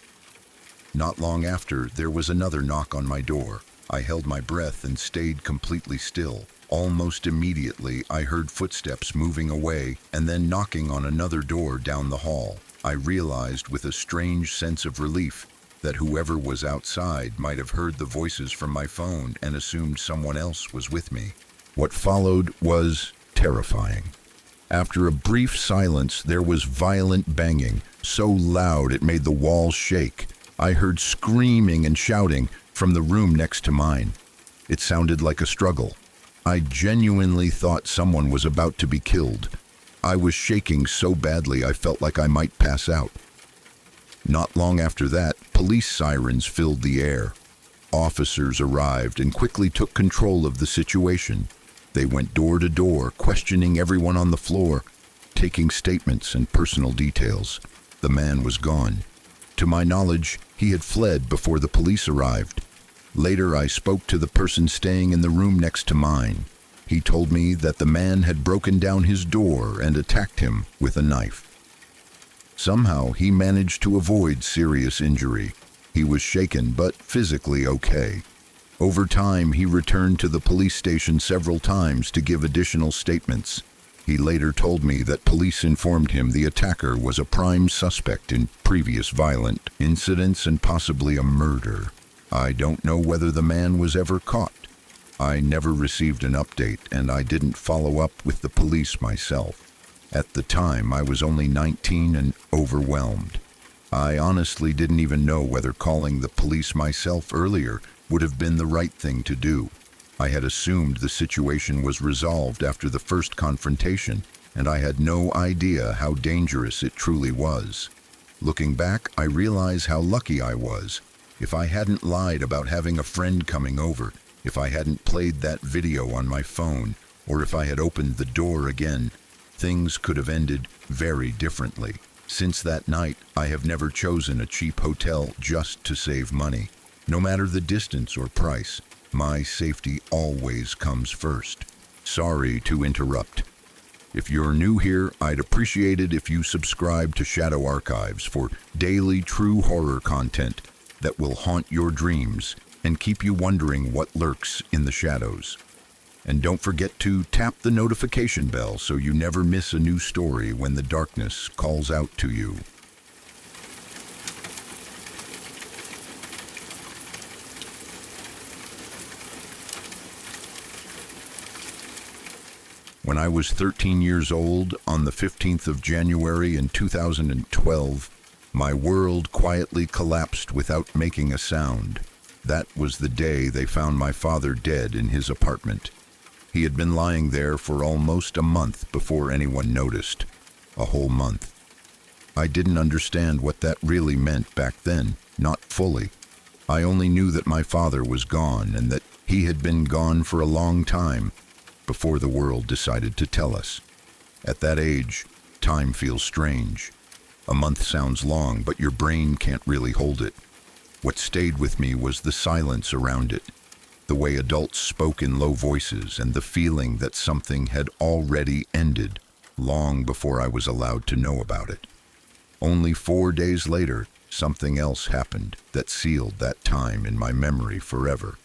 Not long after, there was another knock on my door. I held my breath and stayed completely still. Almost immediately, I heard footsteps moving away and then knocking on another door down the hall. I realized with a strange sense of relief that whoever was outside might have heard the voices from my phone and assumed someone else was with me. What followed was terrifying. After a brief silence, there was violent banging, so loud it made the walls shake. I heard screaming and shouting from the room next to mine. It sounded like a struggle. I genuinely thought someone was about to be killed. I was shaking so badly I felt like I might pass out. Not long after that, police sirens filled the air. Officers arrived and quickly took control of the situation. They went door to door, questioning everyone on the floor, taking statements and personal details. The man was gone. To my knowledge, he had fled before the police arrived. Later, I spoke to the person staying in the room next to mine. He told me that the man had broken down his door and attacked him with a knife. Somehow, he managed to avoid serious injury. He was shaken, but physically okay. Over time, he returned to the police station several times to give additional statements. He later told me that police informed him the attacker was a prime suspect in previous violent incidents and possibly a murder. I don't know whether the man was ever caught. I never received an update, and I didn't follow up with the police myself. At the time, I was only 19 and overwhelmed. I honestly didn't even know whether calling the police myself earlier would have been the right thing to do. I had assumed the situation was resolved after the first confrontation, and I had no idea how dangerous it truly was. Looking back, I realize how lucky I was. If I hadn't lied about having a friend coming over, if I hadn't played that video on my phone, or if I had opened the door again, things could have ended very differently. Since that night, I have never chosen a cheap hotel just to save money. No matter the distance or price, my safety always comes first. Sorry to interrupt. If you're new here, I'd appreciate it if you subscribe to Shadow Archives for daily true horror content that will haunt your dreams and keep you wondering what lurks in the shadows. And don't forget to tap the notification bell so you never miss a new story when the darkness calls out to you. When I was 13 years old, on the 15th of January in 2012, my world quietly collapsed without making a sound. That was the day they found my father dead in his apartment. He had been lying there for almost a month before anyone noticed. A whole month. I didn't understand what that really meant back then, not fully. I only knew that my father was gone and that he had been gone for a long time, before the world decided to tell us. At that age, time feels strange. A month sounds long, but your brain can't really hold it. What stayed with me was the silence around it, the way adults spoke in low voices, and the feeling that something had already ended long before I was allowed to know about it. Only 4 days later, something else happened that sealed that time in my memory forever.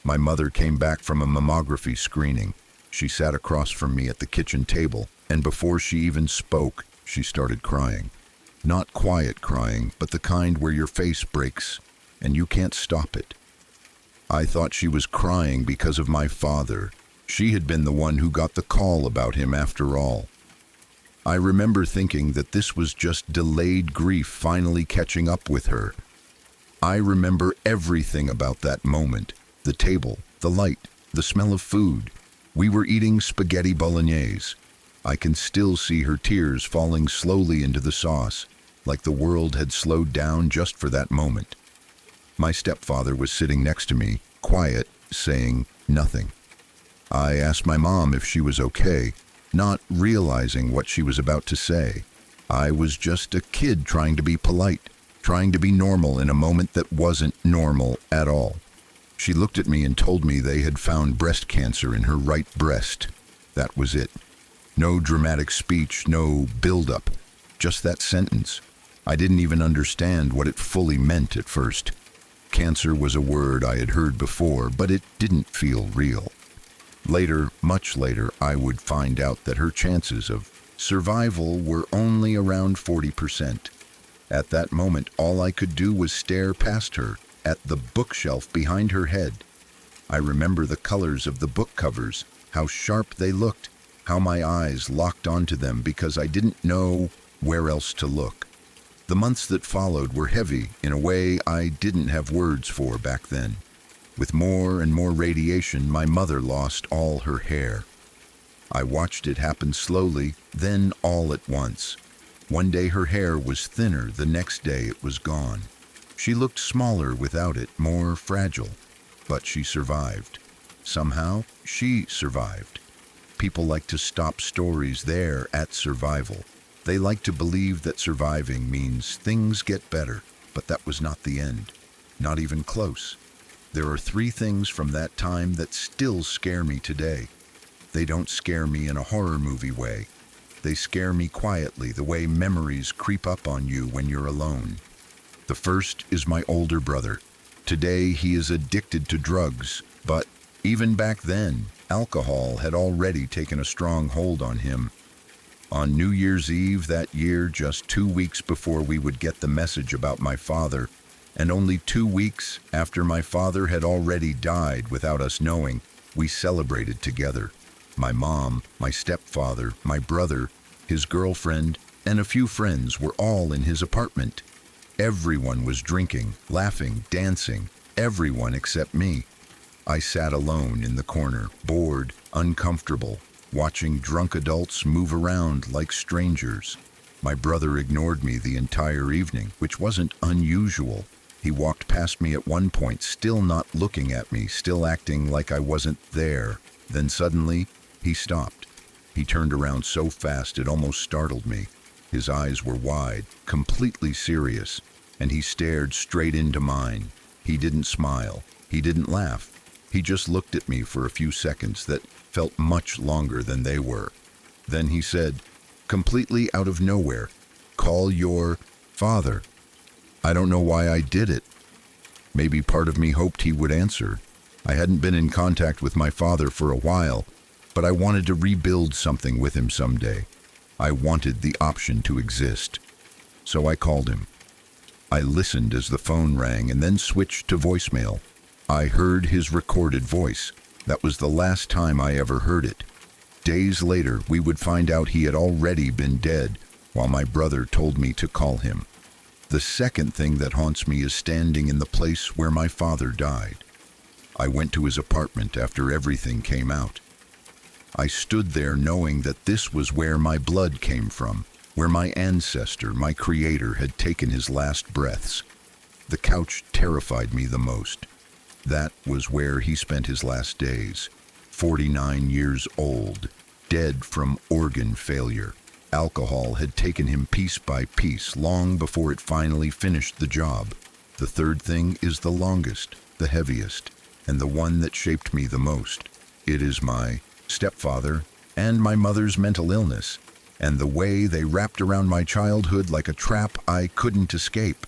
My mother came back from a mammography screening. She sat across from me at the kitchen table, and before she even spoke, she started crying. Not quiet crying, but the kind where your face breaks and you can't stop it. I thought she was crying because of my father. She had been the one who got the call about him after all. I remember thinking that this was just delayed grief finally catching up with her. I remember everything about that moment. The table, the light, the smell of food. We were eating spaghetti bolognese. I can still see her tears falling slowly into the sauce, like the world had slowed down just for that moment. My stepfather was sitting next to me, quiet, saying nothing. I asked my mom if she was okay, not realizing what she was about to say. I was just a kid trying to be polite, trying to be normal in a moment that wasn't normal at all. She looked at me and told me they had found breast cancer in her right breast. That was it. No dramatic speech, no build-up, just that sentence. I didn't even understand what it fully meant at first. Cancer was a word I had heard before, but it didn't feel real. Later, much later, I would find out that her chances of survival were only around 40%. At that moment, all I could do was stare past her, at the bookshelf behind her head. I remember the colors of the book covers, how sharp they looked, how my eyes locked onto them because I didn't know where else to look. The months that followed were heavy in a way I didn't have words for back then. With more and more radiation, my mother lost all her hair. I watched it happen slowly, then all at once. One day her hair was thinner, the next day it was gone. She looked smaller without it, more fragile, but she survived. Somehow, she survived. People like to stop stories there at survival. They like to believe that surviving means things get better, but that was not the end. Not even close. There are 3 things from that time that still scare me today. They don't scare me in a horror movie way. They scare me quietly, the way memories creep up on you when you're alone. The first is my older brother. Today he is addicted to drugs, but even back then, alcohol had already taken a strong hold on him. On New Year's Eve that year, just 2 weeks before we would get the message about my father, and only 2 weeks after my father had already died without us knowing, we celebrated together. My mom, my stepfather, my brother, his girlfriend, and a few friends were all in his apartment. Everyone was drinking, laughing, dancing, everyone except me. I sat alone in the corner, bored, uncomfortable, watching drunk adults move around like strangers. My brother ignored me the entire evening, which wasn't unusual. He walked past me at one point, still not looking at me, still acting like I wasn't there. Then suddenly, he stopped. He turned around so fast it almost startled me. His eyes were wide, completely serious, and he stared straight into mine. He didn't smile. He didn't laugh. He just looked at me for a few seconds that felt much longer than they were. Then he said, completely out of nowhere, "Call your father." I don't know why I did it. Maybe part of me hoped he would answer. I hadn't been in contact with my father for a while, but I wanted to rebuild something with him someday. I wanted the option to exist. So I called him. I listened as the phone rang and then switched to voicemail. I heard his recorded voice. That was the last time I ever heard it. Days later, we would find out he had already been dead, while my brother told me to call him. The second thing that haunts me is standing in the place where my father died. I went to his apartment after everything came out. I stood there knowing that this was where my blood came from, where my ancestor, my creator, had taken his last breaths. The couch terrified me the most. That was where he spent his last days. 49 years old, dead from organ failure. Alcohol had taken him piece by piece long before it finally finished the job. The third thing is the longest, the heaviest, and the one that shaped me the most. It is my stepfather and my mother's mental illness, and the way they wrapped around my childhood like a trap I couldn't escape.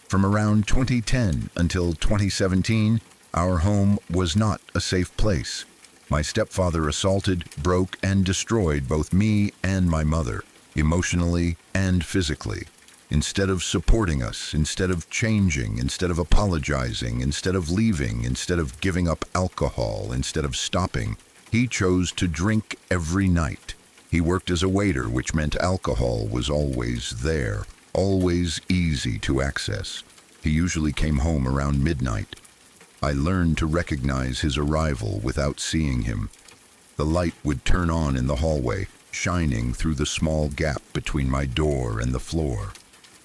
From around 2010 until 2017, our home was not a safe place. My stepfather assaulted, broke, and destroyed both me and my mother, emotionally and physically. Instead of supporting us, instead of changing, instead of apologizing, instead of leaving, instead of giving up alcohol, instead of stopping, he chose to drink every night. He worked as a waiter, which meant alcohol was always there, always easy to access. He usually came home around midnight. I learned to recognize his arrival without seeing him. The light would turn on in the hallway, shining through the small gap between my door and the floor.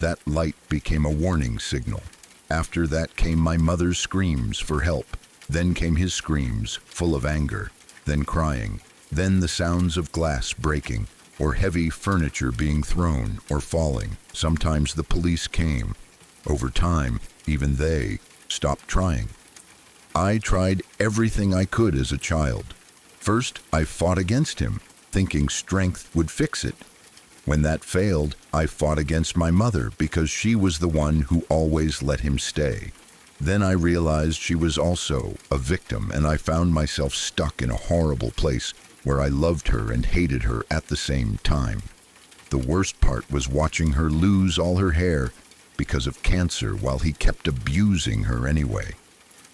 That light became a warning signal. After that came my mother's screams for help. Then came his screams, full of anger, then crying, then the sounds of glass breaking, or heavy furniture being thrown or falling. Sometimes the police came. Over time, even they stopped trying. I tried everything I could as a child. First, I fought against him, thinking strength would fix it. When that failed, I fought against my mother because she was the one who always let him stay. Then I realized she was also a victim, and I found myself stuck in a horrible place where I loved her and hated her at the same time. The worst part was watching her lose all her hair because of cancer while he kept abusing her anyway.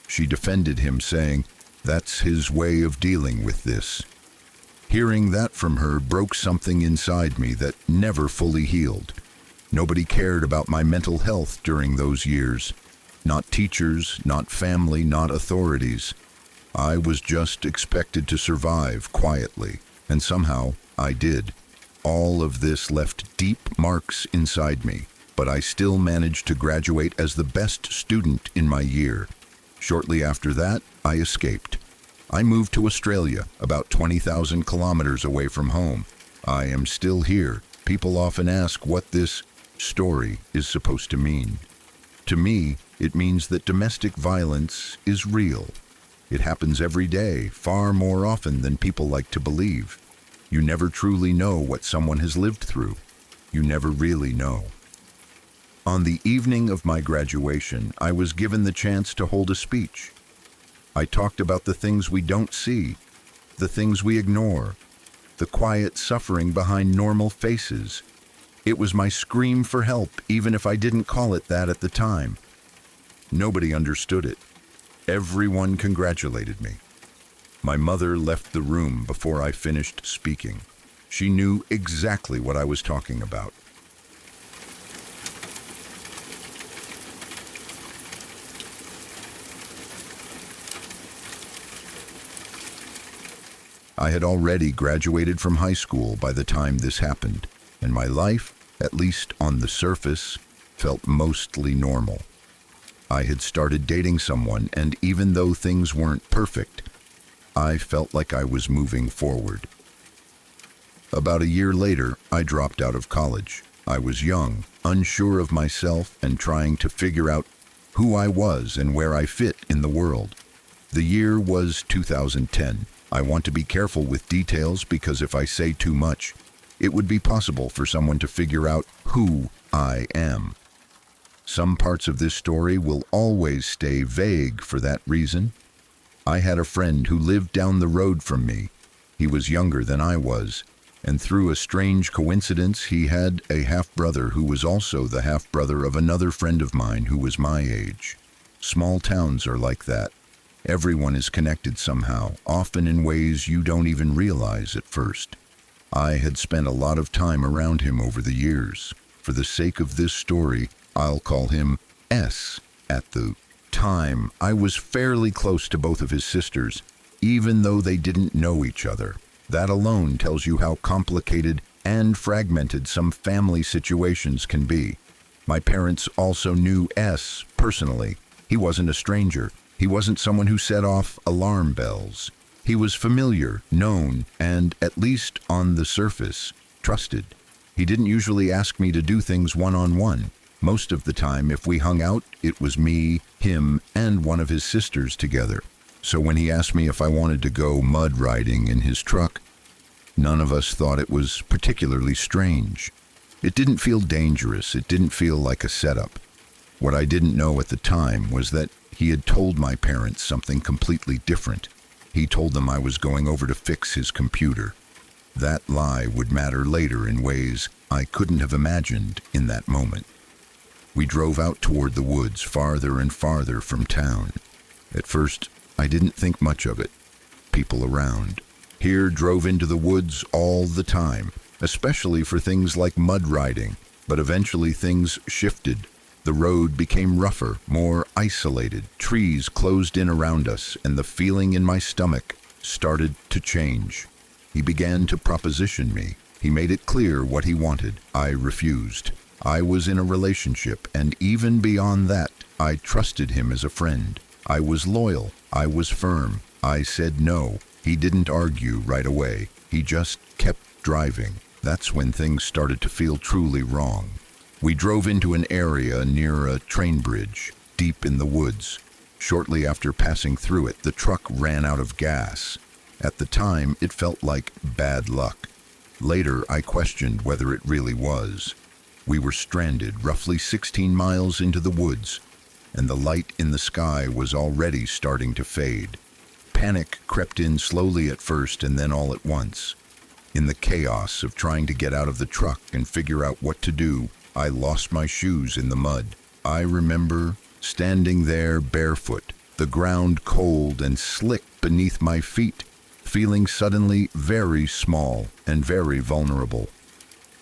She defended him, saying, "That's his way of dealing with this." Hearing that from her broke something inside me that never fully healed. Nobody cared about my mental health during those years. Not teachers, not family, not authorities. I was just expected to survive quietly, and somehow I did. All of this left deep marks inside me, but I still managed to graduate as the best student in my year. Shortly after that, I escaped. I moved to Australia, about 20,000 kilometers away from home. I am still here. People often ask what this story is supposed to mean. To me, it means that domestic violence is real. It happens every day, far more often than people like to believe. You never truly know what someone has lived through. You never really know. On the evening of my graduation, I was given the chance to hold a speech. I talked about the things we don't see, the things we ignore, the quiet suffering behind normal faces. It was my scream for help, even if I didn't call it that at the time. Nobody understood it. Everyone congratulated me. My mother left the room before I finished speaking. She knew exactly what I was talking about. I had already graduated from high school by the time this happened, and my life, at least on the surface, felt mostly normal. I had started dating someone, and even though things weren't perfect, I felt like I was moving forward. About a year later, I dropped out of college. I was young, unsure of myself, and trying to figure out who I was and where I fit in the world. The year was 2010. I want to be careful with details because if I say too much, it would be possible for someone to figure out who I am. Some parts of this story will always stay vague for that reason. I had a friend who lived down the road from me. He was younger than I was, and through a strange coincidence, he had a half-brother who was also the half-brother of another friend of mine who was my age. Small towns are like that. Everyone is connected somehow, often in ways you don't even realize at first. I had spent a lot of time around him over the years. For the sake of this story, I'll call him S. At the time, I was fairly close to both of his sisters, even though they didn't know each other. That alone tells you how complicated and fragmented some family situations can be. My parents also knew S personally. He wasn't a stranger. He wasn't someone who set off alarm bells. He was familiar, known, and, at least on the surface, trusted. He didn't usually ask me to do things one-on-one. Most of the time, if we hung out, it was me, him, and one of his sisters together. So when he asked me if I wanted to go mud riding in his truck, none of us thought it was particularly strange. It didn't feel dangerous. It didn't feel like a setup. What I didn't know at the time was that he had told my parents something completely different. He told them I was going over to fix his computer. That lie would matter later in ways I couldn't have imagined in that moment. We drove out toward the woods, farther and farther from town. At first, I didn't think much of it. People around here drove into the woods all the time, especially for things like mud riding, but eventually things shifted. The road became rougher, more isolated. Trees closed in around us, and the feeling in my stomach started to change. He began to proposition me. He made it clear what he wanted. I refused. I was in a relationship, and even beyond that, I trusted him as a friend. I was loyal. I was firm. I said no. He didn't argue right away. He just kept driving. That's when things started to feel truly wrong. We drove into an area near a train bridge, deep in the woods. Shortly after passing through it, the truck ran out of gas. At the time, it felt like bad luck. Later, I questioned whether it really was. We were stranded roughly 16 miles into the woods, and the light in the sky was already starting to fade. Panic crept in slowly at first and then all at once. In the chaos of trying to get out of the truck and figure out what to do, I lost my shoes in the mud. I remember standing there barefoot, the ground cold and slick beneath my feet, feeling suddenly very small and very vulnerable.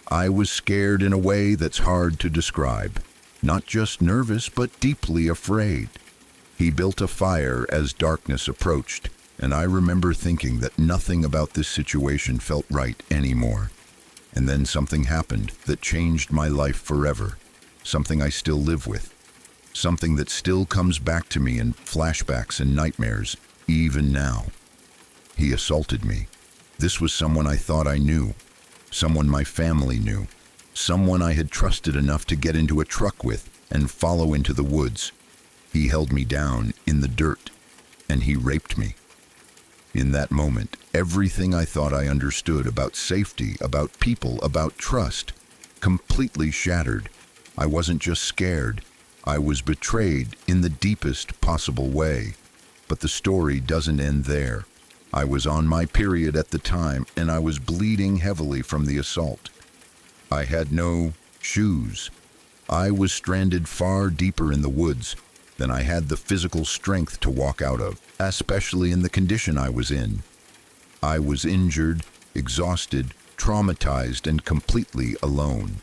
I was scared in a way that's hard to describe. Not just nervous, but deeply afraid. He built a fire as darkness approached, and I remember thinking that nothing about this situation felt right anymore. And then something happened that changed my life forever. Something I still live with. Something that still comes back to me in flashbacks and nightmares, even now. He assaulted me. This was someone I thought I knew. Someone my family knew. Someone I had trusted enough to get into a truck with and follow into the woods. He held me down in the dirt, and he raped me. In that moment, everything I thought I understood about safety, about people, about trust, completely shattered. I wasn't just scared. I was betrayed in the deepest possible way. But the story doesn't end there. I was on my period at the time, and I was bleeding heavily from the assault. I had no shoes. I was stranded far deeper in the woods than I had the physical strength to walk out of, especially in the condition I was in. I was injured, exhausted, traumatized, and completely alone.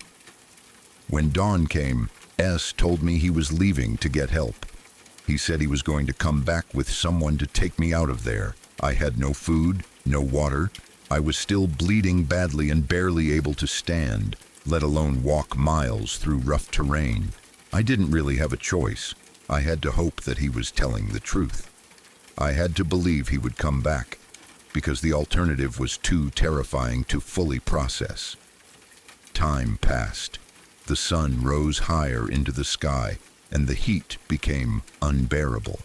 When dawn came, S told me he was leaving to get help. He said he was going to come back with someone to take me out of there. I had no food, no water. I was still bleeding badly and barely able to stand, let alone walk miles through rough terrain. I didn't really have a choice. I had to hope that he was telling the truth. I had to believe he would come back, because the alternative was too terrifying to fully process. Time passed. The sun rose higher into the sky, and the heat became unbearable.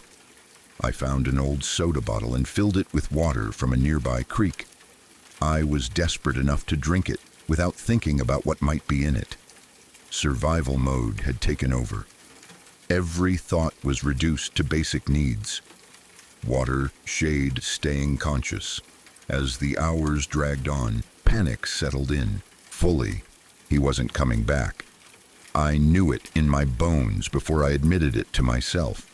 I found an old soda bottle and filled it with water from a nearby creek. I was desperate enough to drink it without thinking about what might be in it. Survival mode had taken over. Every thought was reduced to basic needs: water, shade, staying conscious. As the hours dragged on, panic settled in. Fully, he wasn't coming back. I knew it in my bones before I admitted it to myself.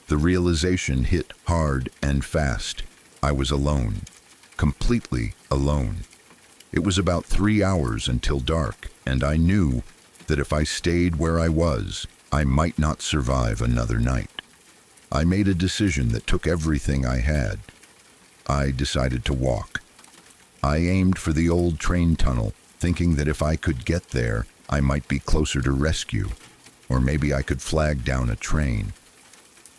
The realization hit hard and fast. I was alone. Completely alone. It was about 3 hours until dark, and I knew that if I stayed where I was, I might not survive another night. I made a decision that took everything I had. I decided to walk. I aimed for the old train tunnel, thinking that if I could get there, I might be closer to rescue, or maybe I could flag down a train.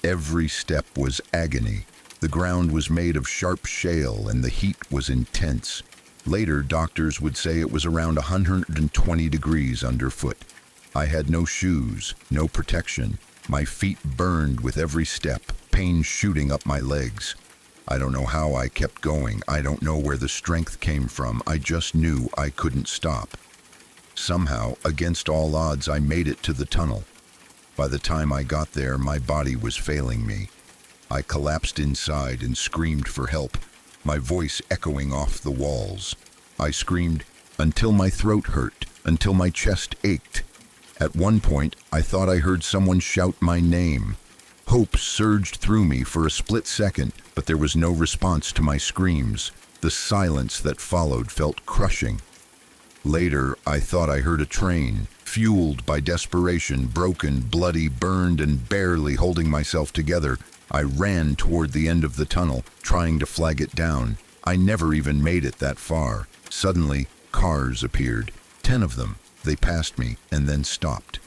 Every step was agony. The ground was made of sharp shale and the heat was intense. Later, doctors would say it was around 120 degrees underfoot. I had no shoes, no protection. My feet burned with every step, pain shooting up my legs. I don't know how I kept going. I don't know where the strength came from. I just knew I couldn't stop. Somehow, against all odds, I made it to the tunnel. By the time I got there, my body was failing me. I collapsed inside and screamed for help, my voice echoing off the walls. I screamed until my throat hurt, until my chest ached. At one point, I thought I heard someone shout my name. Hope surged through me for a split second, but there was no response to my screams. The silence that followed felt crushing. Later, I thought I heard a train, fueled by desperation, broken, bloody, burned, and barely holding myself together. I ran toward the end of the tunnel, trying to flag it down. I never even made it that far. Suddenly, cars appeared. 10 of them. They passed me and then stopped.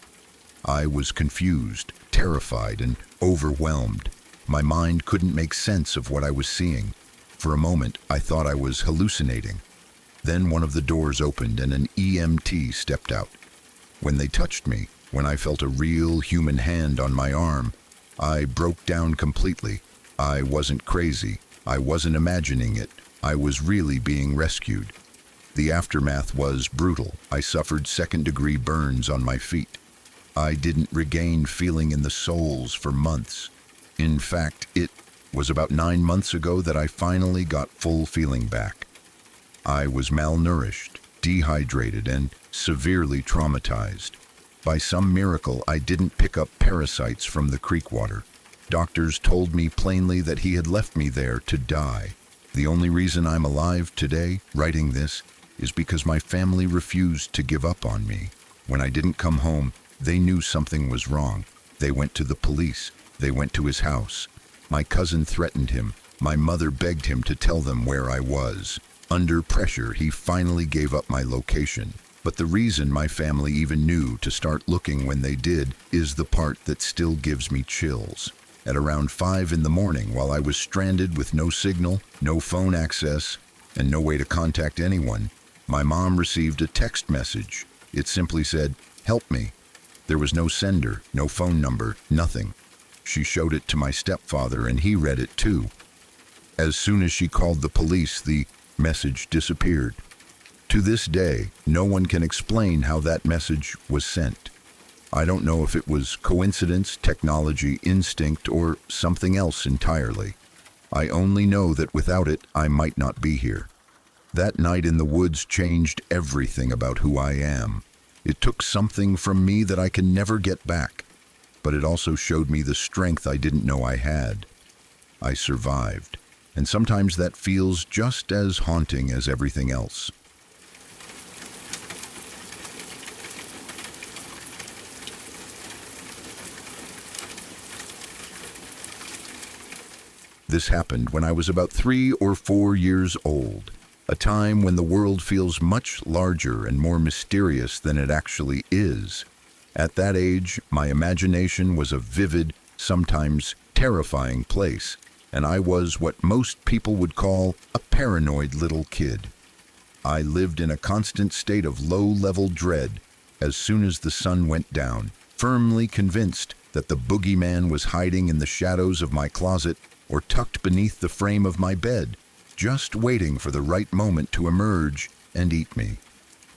I was confused, terrified, and overwhelmed. My mind couldn't make sense of what I was seeing. For a moment, I thought I was hallucinating. Then one of the doors opened and an EMT stepped out. When they touched me, when I felt a real human hand on my arm, I broke down completely. I wasn't crazy. I wasn't imagining it. I was really being rescued. The aftermath was brutal. I suffered second-degree burns on my feet. I didn't regain feeling in the soles for months. In fact, it was about 9 months ago that I finally got full feeling back. I was malnourished, dehydrated, and severely traumatized. By some miracle, I didn't pick up parasites from the creek water. Doctors told me plainly that he had left me there to die. The only reason I'm alive today, writing this, is because my family refused to give up on me. When I didn't come home, they knew something was wrong. They went to the police. They went to his house. My cousin threatened him. My mother begged him to tell them where I was. Under pressure, he finally gave up my location. But the reason my family even knew to start looking when they did is the part that still gives me chills. At around 5 in the morning, while I was stranded with no signal, no phone access, and no way to contact anyone, my mom received a text message. It simply said, "Help me." There was no sender, no phone number, nothing. She showed it to my stepfather and he read it too. As soon as she called the police, the message disappeared. To this day, no one can explain how that message was sent. I don't know if it was coincidence, technology, instinct, or something else entirely. I only know that without it, I might not be here. That night in the woods changed everything about who I am. It took something from me that I can never get back, but it also showed me the strength I didn't know I had. I survived, and sometimes that feels just as haunting as everything else. This happened when I was about 3 or 4 years old, a time when the world feels much larger and more mysterious than it actually is. At that age, my imagination was a vivid, sometimes terrifying place, and I was what most people would call a paranoid little kid. I lived in a constant state of low-level dread as soon as the sun went down, firmly convinced that the boogeyman was hiding in the shadows of my closet or tucked beneath the frame of my bed, just waiting for the right moment to emerge and eat me.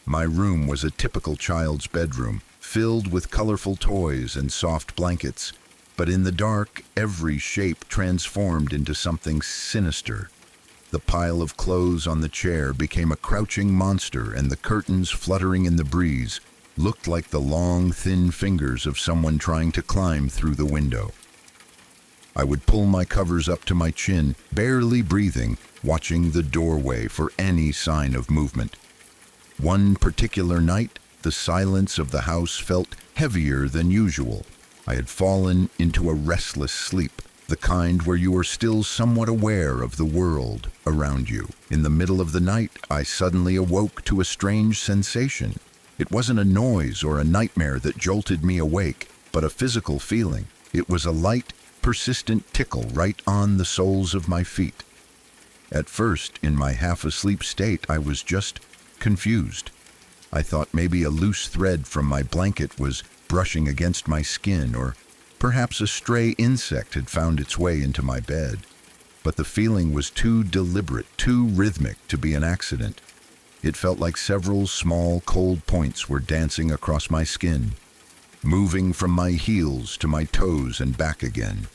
My room was a typical child's bedroom, filled with colorful toys and soft blankets, but in the dark, every shape transformed into something sinister. The pile of clothes on the chair became a crouching monster, and the curtains fluttering in the breeze looked like the long, thin fingers of someone trying to climb through the window. I would pull my covers up to my chin, barely breathing, watching the doorway for any sign of movement. One particular night, the silence of the house felt heavier than usual. I had fallen into a restless sleep, the kind where you are still somewhat aware of the world around you. In the middle of the night, I suddenly awoke to a strange sensation. It wasn't a noise or a nightmare that jolted me awake, but a physical feeling. It was a light, persistent tickle right on the soles of my feet. At first, in my half-asleep state, I was just confused. I thought maybe a loose thread from my blanket was brushing against my skin, or perhaps a stray insect had found its way into my bed. But the feeling was too deliberate, too rhythmic to be an accident. It felt like several small, cold points were dancing across my skin, moving from my heels to my toes and back again.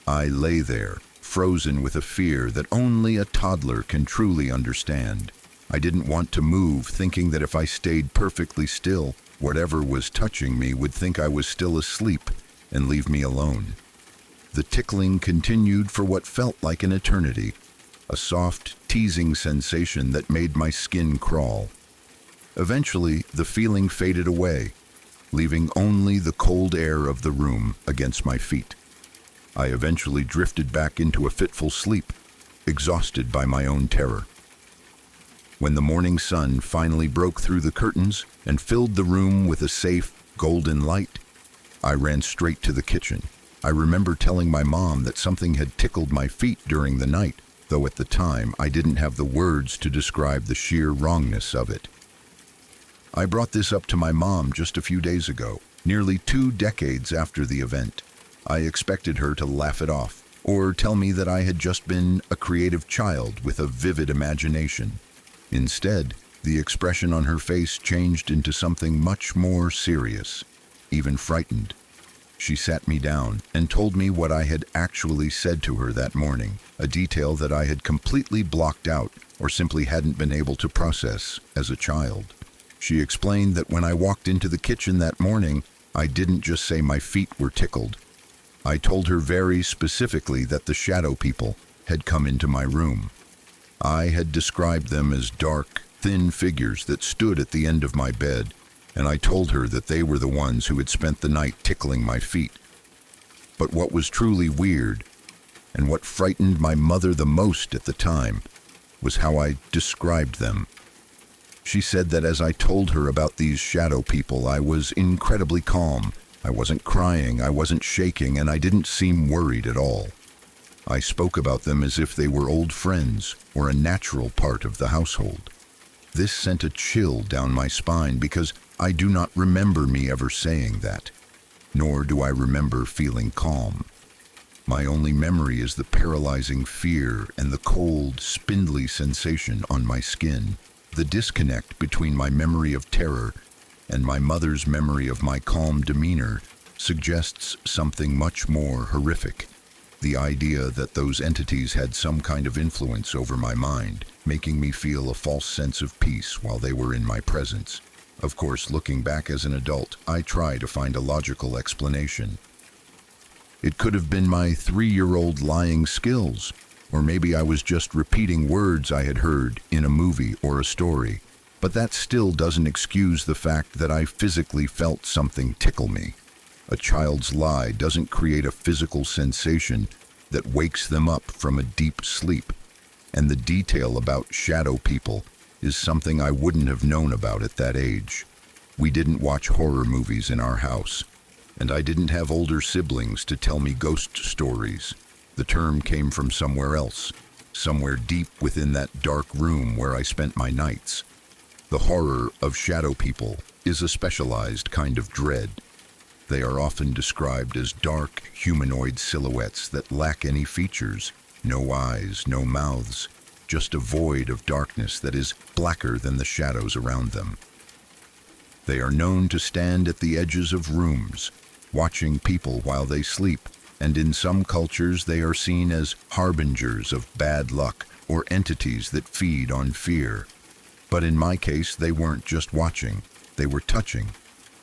I lay there, frozen with a fear that only a toddler can truly understand. I didn't want to move, thinking that if I stayed perfectly still, whatever was touching me would think I was still asleep and leave me alone. The tickling continued for what felt like an eternity, a soft, teasing sensation that made my skin crawl. Eventually, the feeling faded away, leaving only the cold air of the room against my feet. I eventually drifted back into a fitful sleep, exhausted by my own terror. When the morning sun finally broke through the curtains and filled the room with a safe, golden light, I ran straight to the kitchen. I remember telling my mom that something had tickled my feet during the night, though at the time I didn't have the words to describe the sheer wrongness of it. I brought this up to my mom just a few days ago, nearly 2 decades after the event. I expected her to laugh it off, or tell me that I had just been a creative child with a vivid imagination. Instead, the expression on her face changed into something much more serious, even frightened. She sat me down and told me what I had actually said to her that morning, a detail that I had completely blocked out or simply hadn't been able to process as a child. She explained that when I walked into the kitchen that morning, I didn't just say my feet were tickled. I told her very specifically that the shadow people had come into my room. I had described them as dark, thin figures that stood at the end of my bed, and I told her that they were the ones who had spent the night tickling my feet. But what was truly weird, and what frightened my mother the most at the time, was how I described them. She said that as I told her about these shadow people, I was incredibly calm. I wasn't crying, I wasn't shaking, and I didn't seem worried at all. I spoke about them as if they were old friends or a natural part of the household. This sent a chill down my spine because I do not remember me ever saying that, nor do I remember feeling calm. My only memory is the paralyzing fear and the cold, spindly sensation on my skin. The disconnect between my memory of terror and my mother's memory of my calm demeanor suggests something much more horrific. The idea that those entities had some kind of influence over my mind, making me feel a false sense of peace while they were in my presence. Of course, looking back as an adult, I try to find a logical explanation. It could have been my 3-year-old lying skills, or maybe I was just repeating words I had heard in a movie or a story. But that still doesn't excuse the fact that I physically felt something tickle me. A child's lie doesn't create a physical sensation that wakes them up from a deep sleep. And the detail about shadow people is something I wouldn't have known about at that age. We didn't watch horror movies in our house, and I didn't have older siblings to tell me ghost stories. The term came from somewhere else, somewhere deep within that dark room where I spent my nights. The horror of shadow people is a specialized kind of dread. They are often described as dark, humanoid silhouettes that lack any features, no eyes, no mouths, just a void of darkness that is blacker than the shadows around them. They are known to stand at the edges of rooms, watching people while they sleep, and in some cultures they are seen as harbingers of bad luck or entities that feed on fear. But in my case, they weren't just watching, they were touching.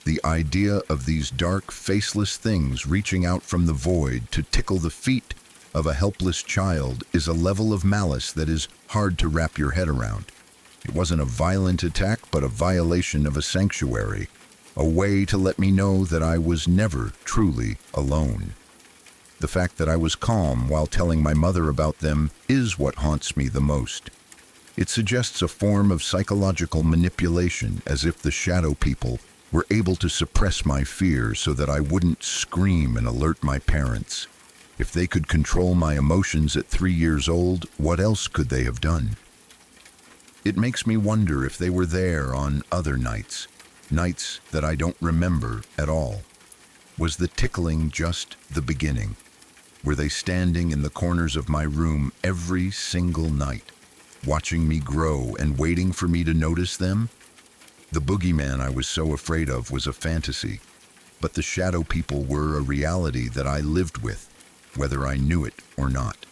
The idea of these dark, faceless things reaching out from the void to tickle the feet of a helpless child is a level of malice that is hard to wrap your head around. It wasn't a violent attack, but a violation of a sanctuary, a way to let me know that I was never truly alone. The fact that I was calm while telling my mother about them is what haunts me the most. It suggests a form of psychological manipulation, as if the shadow people were able to suppress my fear so that I wouldn't scream and alert my parents. If they could control my emotions at 3 years old, what else could they have done? It makes me wonder if they were there on other nights that I don't remember at all. Was the tickling just the beginning? Were they standing in the corners of my room every single night, watching me grow and waiting for me to notice them? The boogeyman I was so afraid of was a fantasy, but the shadow people were a reality that I lived with, whether I knew it or not.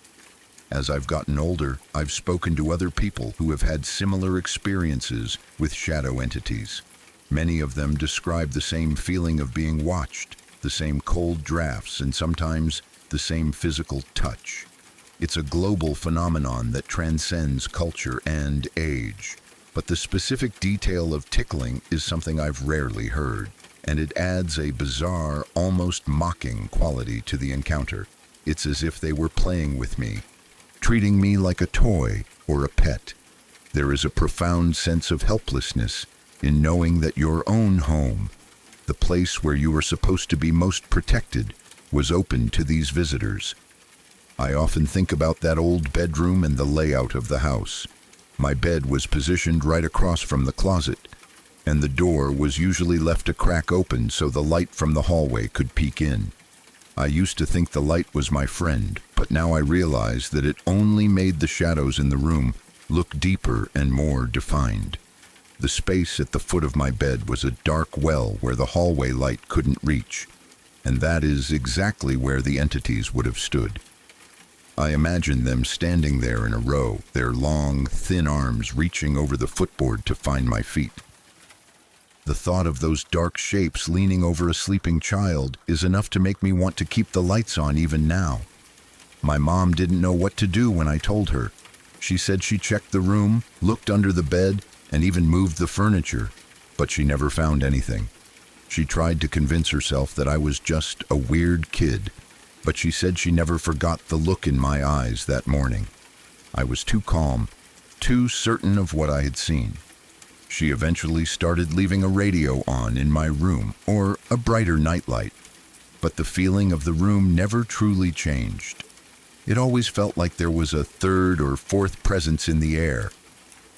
As I've gotten older, I've spoken to other people who have had similar experiences with shadow entities. Many of them describe the same feeling of being watched, the same cold drafts, and sometimes the same physical touch. It's a global phenomenon that transcends culture and age. But the specific detail of tickling is something I've rarely heard, and it adds a bizarre, almost mocking quality to the encounter. It's as if they were playing with me, treating me like a toy or a pet. There is a profound sense of helplessness in knowing that your own home, the place where you were supposed to be most protected, was open to these visitors. I often think about that old bedroom and the layout of the house. My bed was positioned right across from the closet, and the door was usually left a crack open so the light from the hallway could peek in. I used to think the light was my friend, but now I realize that it only made the shadows in the room look deeper and more defined. The space at the foot of my bed was a dark well where the hallway light couldn't reach, and that is exactly where the entities would have stood. I imagine them standing there in a row, their long, thin arms reaching over the footboard to find my feet. The thought of those dark shapes leaning over a sleeping child is enough to make me want to keep the lights on even now. My mom didn't know what to do when I told her. She said she checked the room, looked under the bed, and even moved the furniture, but she never found anything. She tried to convince herself that I was just a weird kid, but she said she never forgot the look in my eyes that morning. I was too calm, too certain of what I had seen. She eventually started leaving a radio on in my room, or a brighter nightlight, but the feeling of the room never truly changed. It always felt like there was a third or fourth presence in the air,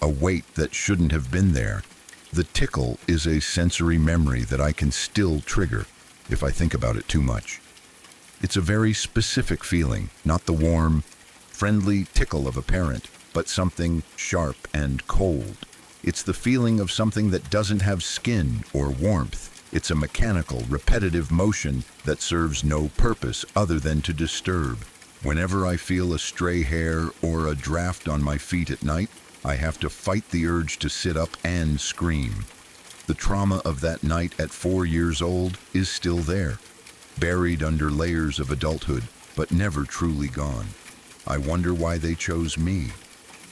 a weight that shouldn't have been there. The tickle is a sensory memory that I can still trigger if I think about it too much. It's a very specific feeling, not the warm, friendly tickle of a parent, but something sharp and cold. It's the feeling of something that doesn't have skin or warmth. It's a mechanical, repetitive motion that serves no purpose other than to disturb. Whenever I feel a stray hair or a draft on my feet at night, I have to fight the urge to sit up and scream. The trauma of that night at 4 years old is still there, buried under layers of adulthood, but never truly gone. I wonder why they chose me,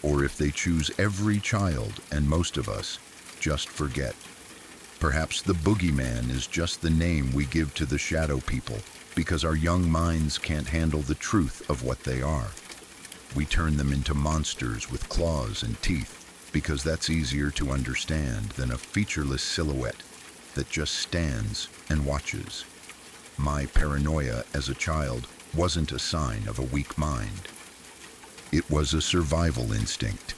or if they choose every child and most of us just forget. Perhaps the boogeyman is just the name we give to the shadow people because our young minds can't handle the truth of what they are. We turn them into monsters with claws and teeth because that's easier to understand than a featureless silhouette that just stands and watches. My paranoia as a child wasn't a sign of a weak mind. It was a survival instinct.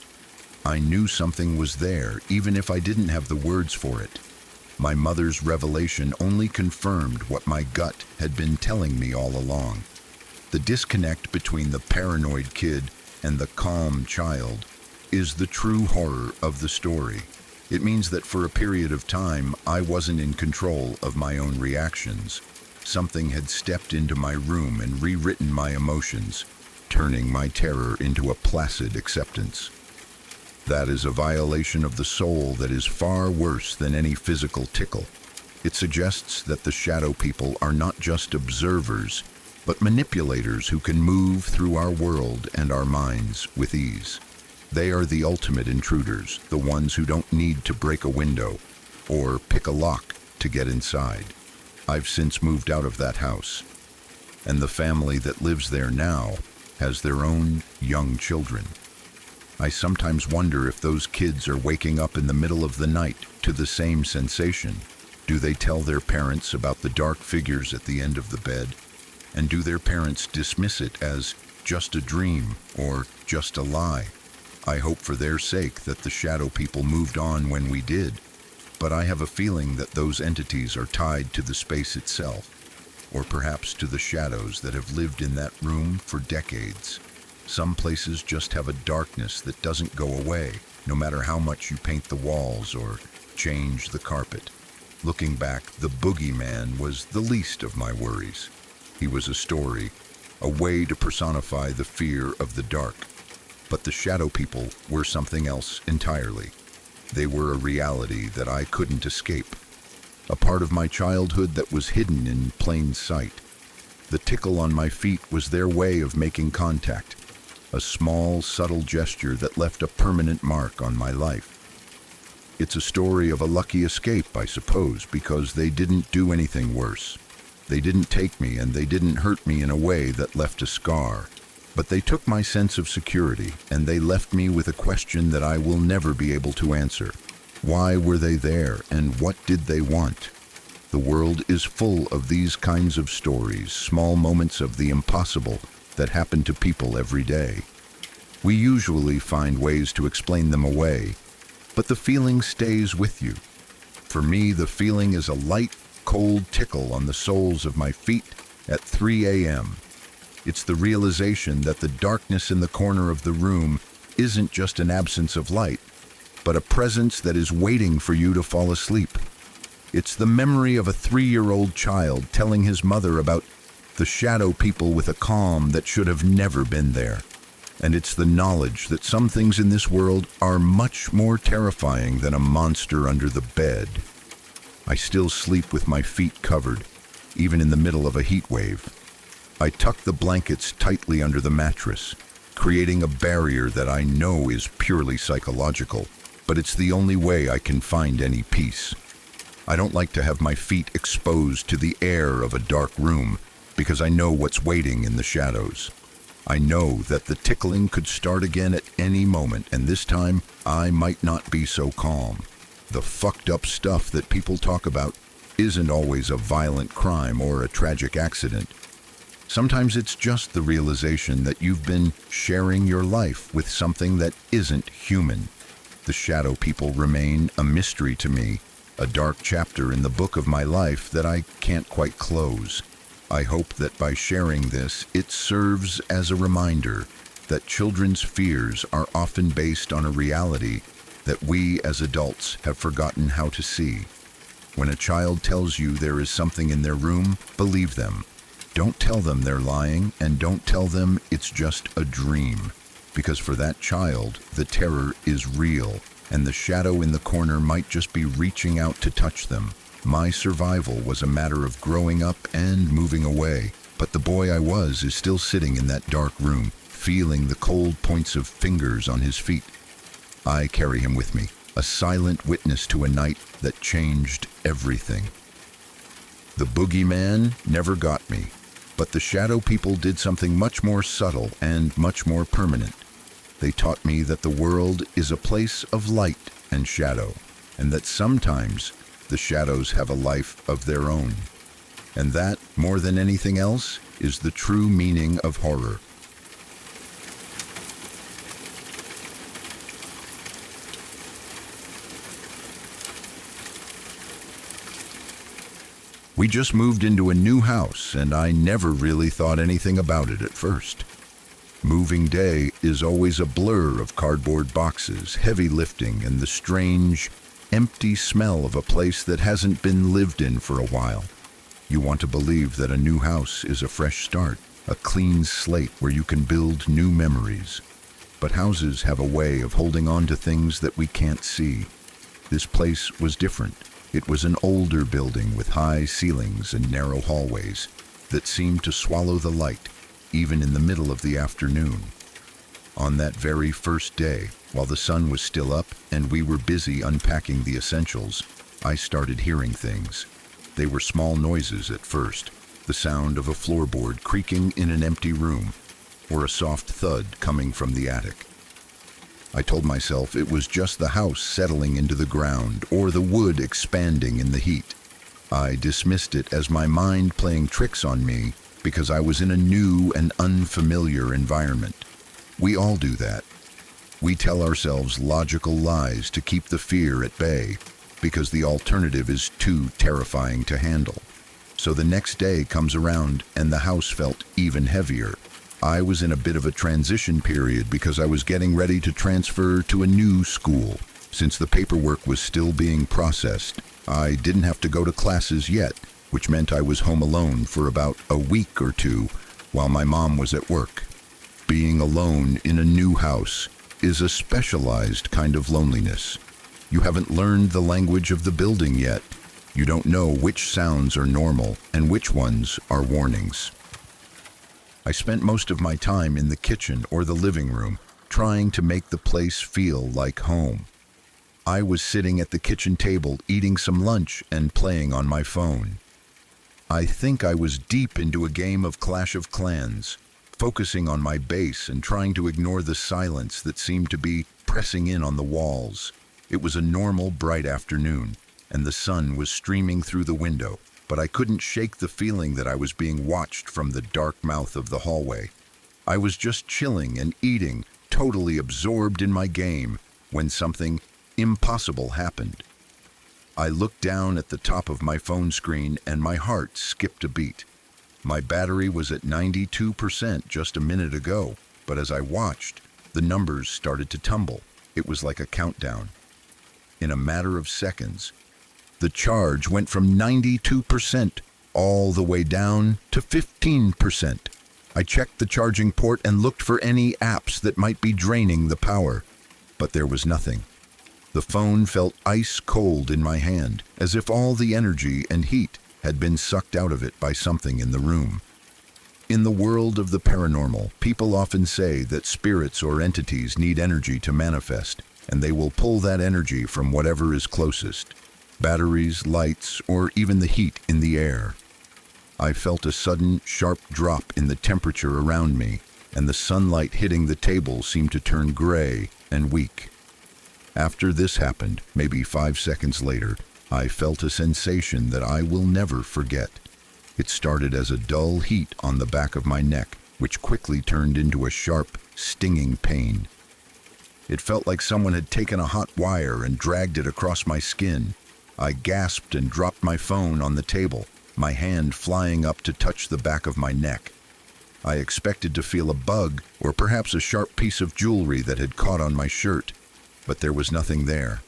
I knew something was there, even if I didn't have the words for it. My mother's revelation only confirmed what my gut had been telling me all along. The disconnect between the paranoid kid and the calm child is the true horror of the story. It means that for a period of time, I wasn't in control of my own reactions. Something had stepped into my room and rewritten my emotions, turning my terror into a placid acceptance. That is a violation of the soul that is far worse than any physical tickle. It suggests that the shadow people are not just observers, but manipulators who can move through our world and our minds with ease. They are the ultimate intruders, the ones who don't need to break a window or pick a lock to get inside. I've since moved out of that house, and the family that lives there now has their own young children. I sometimes wonder if those kids are waking up in the middle of the night to the same sensation. Do they tell their parents about the dark figures at the end of the bed? And do their parents dismiss it as just a dream or just a lie? I hope for their sake that the shadow people moved on when we did, but I have a feeling that those entities are tied to the space itself, or perhaps to the shadows that have lived in that room for decades. Some places just have a darkness that doesn't go away, no matter how much you paint the walls or change the carpet. Looking back, the boogeyman was the least of my worries. He was a story, a way to personify the fear of the dark. But the shadow people were something else entirely. They were a reality that I couldn't escape, a part of my childhood that was hidden in plain sight. The tickle on my feet was their way of making contact, a small, subtle gesture that left a permanent mark on my life. It's a story of a lucky escape, I suppose, because they didn't do anything worse. They didn't take me, and they didn't hurt me in a way that left a scar. But they took my sense of security, and they left me with a question that I will never be able to answer. Why were they there, and what did they want? The world is full of these kinds of stories, small moments of the impossible that happen to people every day. We usually find ways to explain them away, but the feeling stays with you. For me, the feeling is a light, cold tickle on the soles of my feet at 3 a.m. It's the realization that the darkness in the corner of the room isn't just an absence of light, but a presence that is waiting for you to fall asleep. It's the memory of a 3-year-old child telling his mother about the shadow people with a calm that should have never been there. And it's the knowledge that some things in this world are much more terrifying than a monster under the bed. I still sleep with my feet covered, even in the middle of a heat wave. I tuck the blankets tightly under the mattress, creating a barrier that I know is purely psychological, but it's the only way I can find any peace. I don't like to have my feet exposed to the air of a dark room, because I know what's waiting in the shadows. I know that the tickling could start again at any moment, and this time I might not be so calm. The fucked up stuff that people talk about isn't always a violent crime or a tragic accident. Sometimes it's just the realization that you've been sharing your life with something that isn't human. The shadow people remain a mystery to me, a dark chapter in the book of my life that I can't quite close. I hope that by sharing this, it serves as a reminder that children's fears are often based on a reality that we as adults have forgotten how to see. When a child tells you there is something in their room, believe them. Don't tell them they're lying, and don't tell them it's just a dream. Because for that child, the terror is real, and the shadow in the corner might just be reaching out to touch them. My survival was a matter of growing up and moving away, but the boy I was is still sitting in that dark room, feeling the cold points of fingers on his feet. I carry him with me, a silent witness to a night that changed everything. The boogeyman never got me, but the shadow people did something much more subtle and much more permanent. They taught me that the world is a place of light and shadow, and that sometimes the shadows have a life of their own. And that, more than anything else, is the true meaning of horror. We just moved into a new house, and I never really thought anything about it at first. Moving day is always a blur of cardboard boxes, heavy lifting, and the strange, empty smell of a place that hasn't been lived in for a while. You want to believe that a new house is a fresh start, a clean slate where you can build new memories. But houses have a way of holding on to things that we can't see. This place was different. It was an older building with high ceilings and narrow hallways that seemed to swallow the light, even in the middle of the afternoon. On that very first day, while the sun was still up and we were busy unpacking the essentials, I started hearing things. They were small noises at first, the sound of a floorboard creaking in an empty room, or a soft thud coming from the attic. I told myself it was just the house settling into the ground or the wood expanding in the heat. I dismissed it as my mind playing tricks on me because I was in a new and unfamiliar environment. We all do that. We tell ourselves logical lies to keep the fear at bay because the alternative is too terrifying to handle. So the next day comes around and the house felt even heavier. I was in a bit of a transition period because I was getting ready to transfer to a new school. Since the paperwork was still being processed, I didn't have to go to classes yet, which meant I was home alone for about a week or two while my mom was at work. Being alone in a new house is a specialized kind of loneliness. You haven't learned the language of the building yet. You don't know which sounds are normal and which ones are warnings. I spent most of my time in the kitchen or the living room, trying to make the place feel like home. I was sitting at the kitchen table eating some lunch and playing on my phone. I think I was deep into a game of Clash of Clans, focusing on my base and trying to ignore the silence that seemed to be pressing in on the walls. It was a normal, bright afternoon, and the sun was streaming through the window, but I couldn't shake the feeling that I was being watched from the dark mouth of the hallway. I was just chilling and eating, totally absorbed in my game, when something impossible happened. I looked down at the top of my phone screen and my heart skipped a beat. My battery was at 92% just a minute ago, but as I watched, the numbers started to tumble. It was like a countdown. In a matter of seconds, the charge went from 92% all the way down to 15%. I checked the charging port and looked for any apps that might be draining the power, but there was nothing. The phone felt ice cold in my hand, as if all the energy and heat had been sucked out of it by something in the room. In the world of the paranormal, people often say that spirits or entities need energy to manifest, and they will pull that energy from whatever is closest: batteries, lights, or even the heat in the air. I felt a sudden, sharp drop in the temperature around me, and the sunlight hitting the table seemed to turn gray and weak. After this happened, maybe 5 seconds later, I felt a sensation that I will never forget. It started as a dull heat on the back of my neck, which quickly turned into a sharp, stinging pain. It felt like someone had taken a hot wire and dragged it across my skin. I gasped and dropped my phone on the table, my hand flying up to touch the back of my neck. I expected to feel a bug or perhaps a sharp piece of jewelry that had caught on my shirt, but there was nothing there.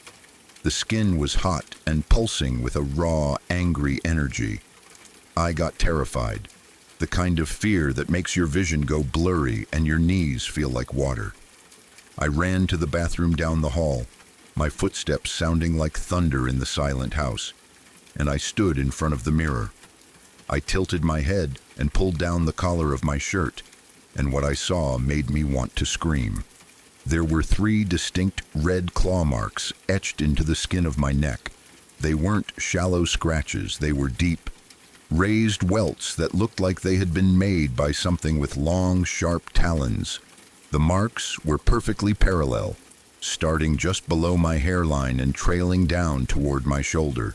The skin was hot and pulsing with a raw, angry energy. I got terrified, the kind of fear that makes your vision go blurry and your knees feel like water. I ran to the bathroom down the hall, my footsteps sounding like thunder in the silent house, and I stood in front of the mirror. I tilted my head and pulled down the collar of my shirt, and what I saw made me want to scream. There were 3 distinct red claw marks etched into the skin of my neck. They weren't shallow scratches, they were deep, raised welts that looked like they had been made by something with long, sharp talons. The marks were perfectly parallel, starting just below my hairline and trailing down toward my shoulder.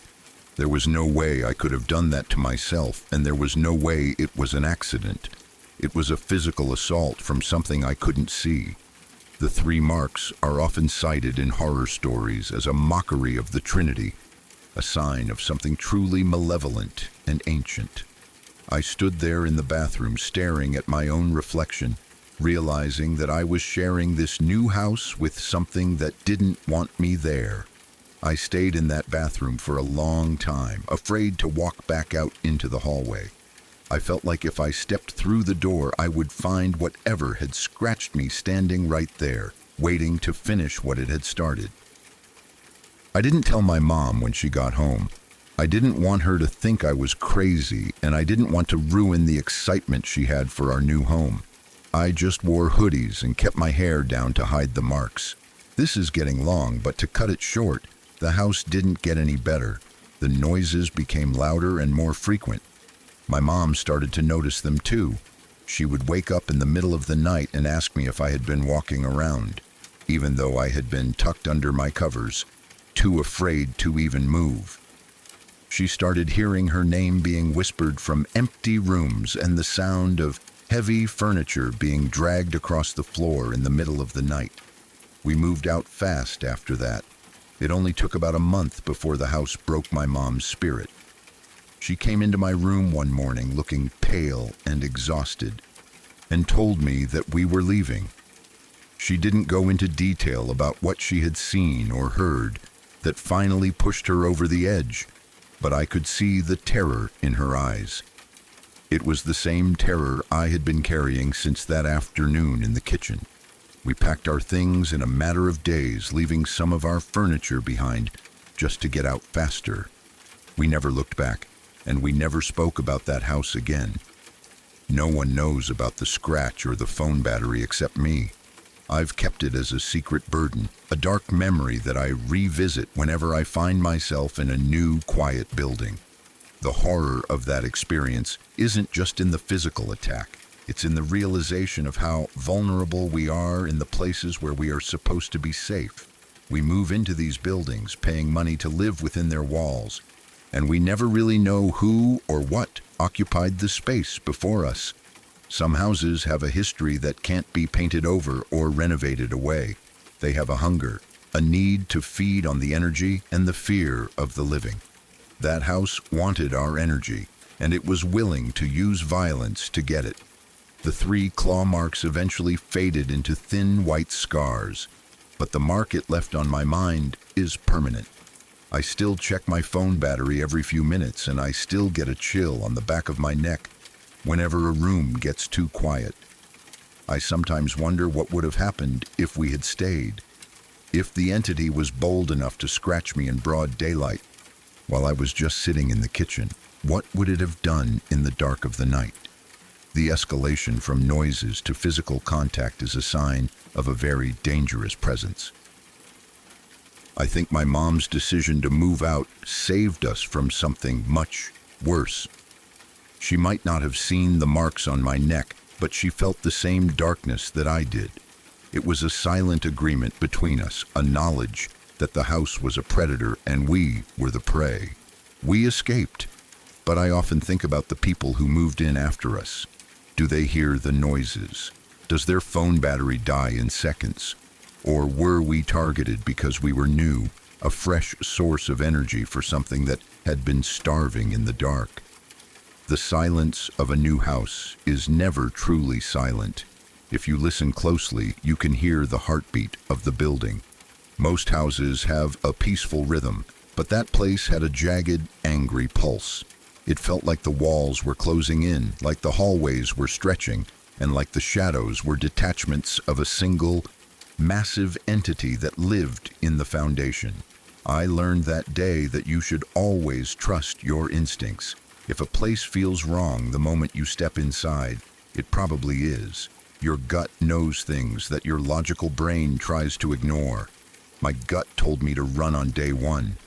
There was no way I could have done that to myself, and there was no way it was an accident. It was a physical assault from something I couldn't see. The 3 marks are often cited in horror stories as a mockery of the Trinity, a sign of something truly malevolent and ancient. I stood there in the bathroom staring at my own reflection, realizing that I was sharing this new house with something that didn't want me there. I stayed in that bathroom for a long time, afraid to walk back out into the hallway. I felt like if I stepped through the door, I would find whatever had scratched me standing right there, waiting to finish what it had started. I didn't tell my mom when she got home. I didn't want her to think I was crazy, and I didn't want to ruin the excitement she had for our new home. I just wore hoodies and kept my hair down to hide the marks. This is getting long, but to cut it short, the house didn't get any better. The noises became louder and more frequent. My mom started to notice them too. She would wake up in the middle of the night and ask me if I had been walking around, even though I had been tucked under my covers, too afraid to even move. She started hearing her name being whispered from empty rooms and the sound of heavy furniture being dragged across the floor in the middle of the night. We moved out fast after that. It only took about a month before the house broke my mom's spirit. She came into my room one morning looking pale and exhausted and told me that we were leaving. She didn't go into detail about what she had seen or heard that finally pushed her over the edge, but I could see the terror in her eyes. It was the same terror I had been carrying since that afternoon in the kitchen. We packed our things in a matter of days, leaving some of our furniture behind just to get out faster. We never looked back, and we never spoke about that house again. No one knows about the scratch or the phone battery except me. I've kept it as a secret burden, a dark memory that I revisit whenever I find myself in a new, quiet building. The horror of that experience isn't just in the physical attack. It's in the realization of how vulnerable we are in the places where we are supposed to be safe. We move into these buildings, paying money to live within their walls, and we never really know who or what occupied the space before us. Some houses have a history that can't be painted over or renovated away. They have a hunger, a need to feed on the energy and the fear of the living. That house wanted our energy, and it was willing to use violence to get it. The 3 claw marks eventually faded into thin white scars, but the mark it left on my mind is permanent. I still check my phone battery every few minutes, and I still get a chill on the back of my neck whenever a room gets too quiet. I sometimes wonder what would have happened if we had stayed, if the entity was bold enough to scratch me in broad daylight while I was just sitting in the kitchen. What would it have done in the dark of the night? The escalation from noises to physical contact is a sign of a very dangerous presence. I think my mom's decision to move out saved us from something much worse. She might not have seen the marks on my neck, but she felt the same darkness that I did. It was a silent agreement between us, a knowledge that the house was a predator and we were the prey. We escaped, but I often think about the people who moved in after us. Do they hear the noises? Does their phone battery die in seconds? Or were we targeted because we were new, a fresh source of energy for something that had been starving in the dark? The silence of a new house is never truly silent. If you listen closely, you can hear the heartbeat of the building. Most houses have a peaceful rhythm, but that place had a jagged, angry pulse. It felt like the walls were closing in, like the hallways were stretching, and like the shadows were detachments of a single, massive entity that lived in the foundation. I learned that day that you should always trust your instincts. If a place feels wrong the moment you step inside, it probably is. Your gut knows things that your logical brain tries to ignore. My gut told me to run on day 1,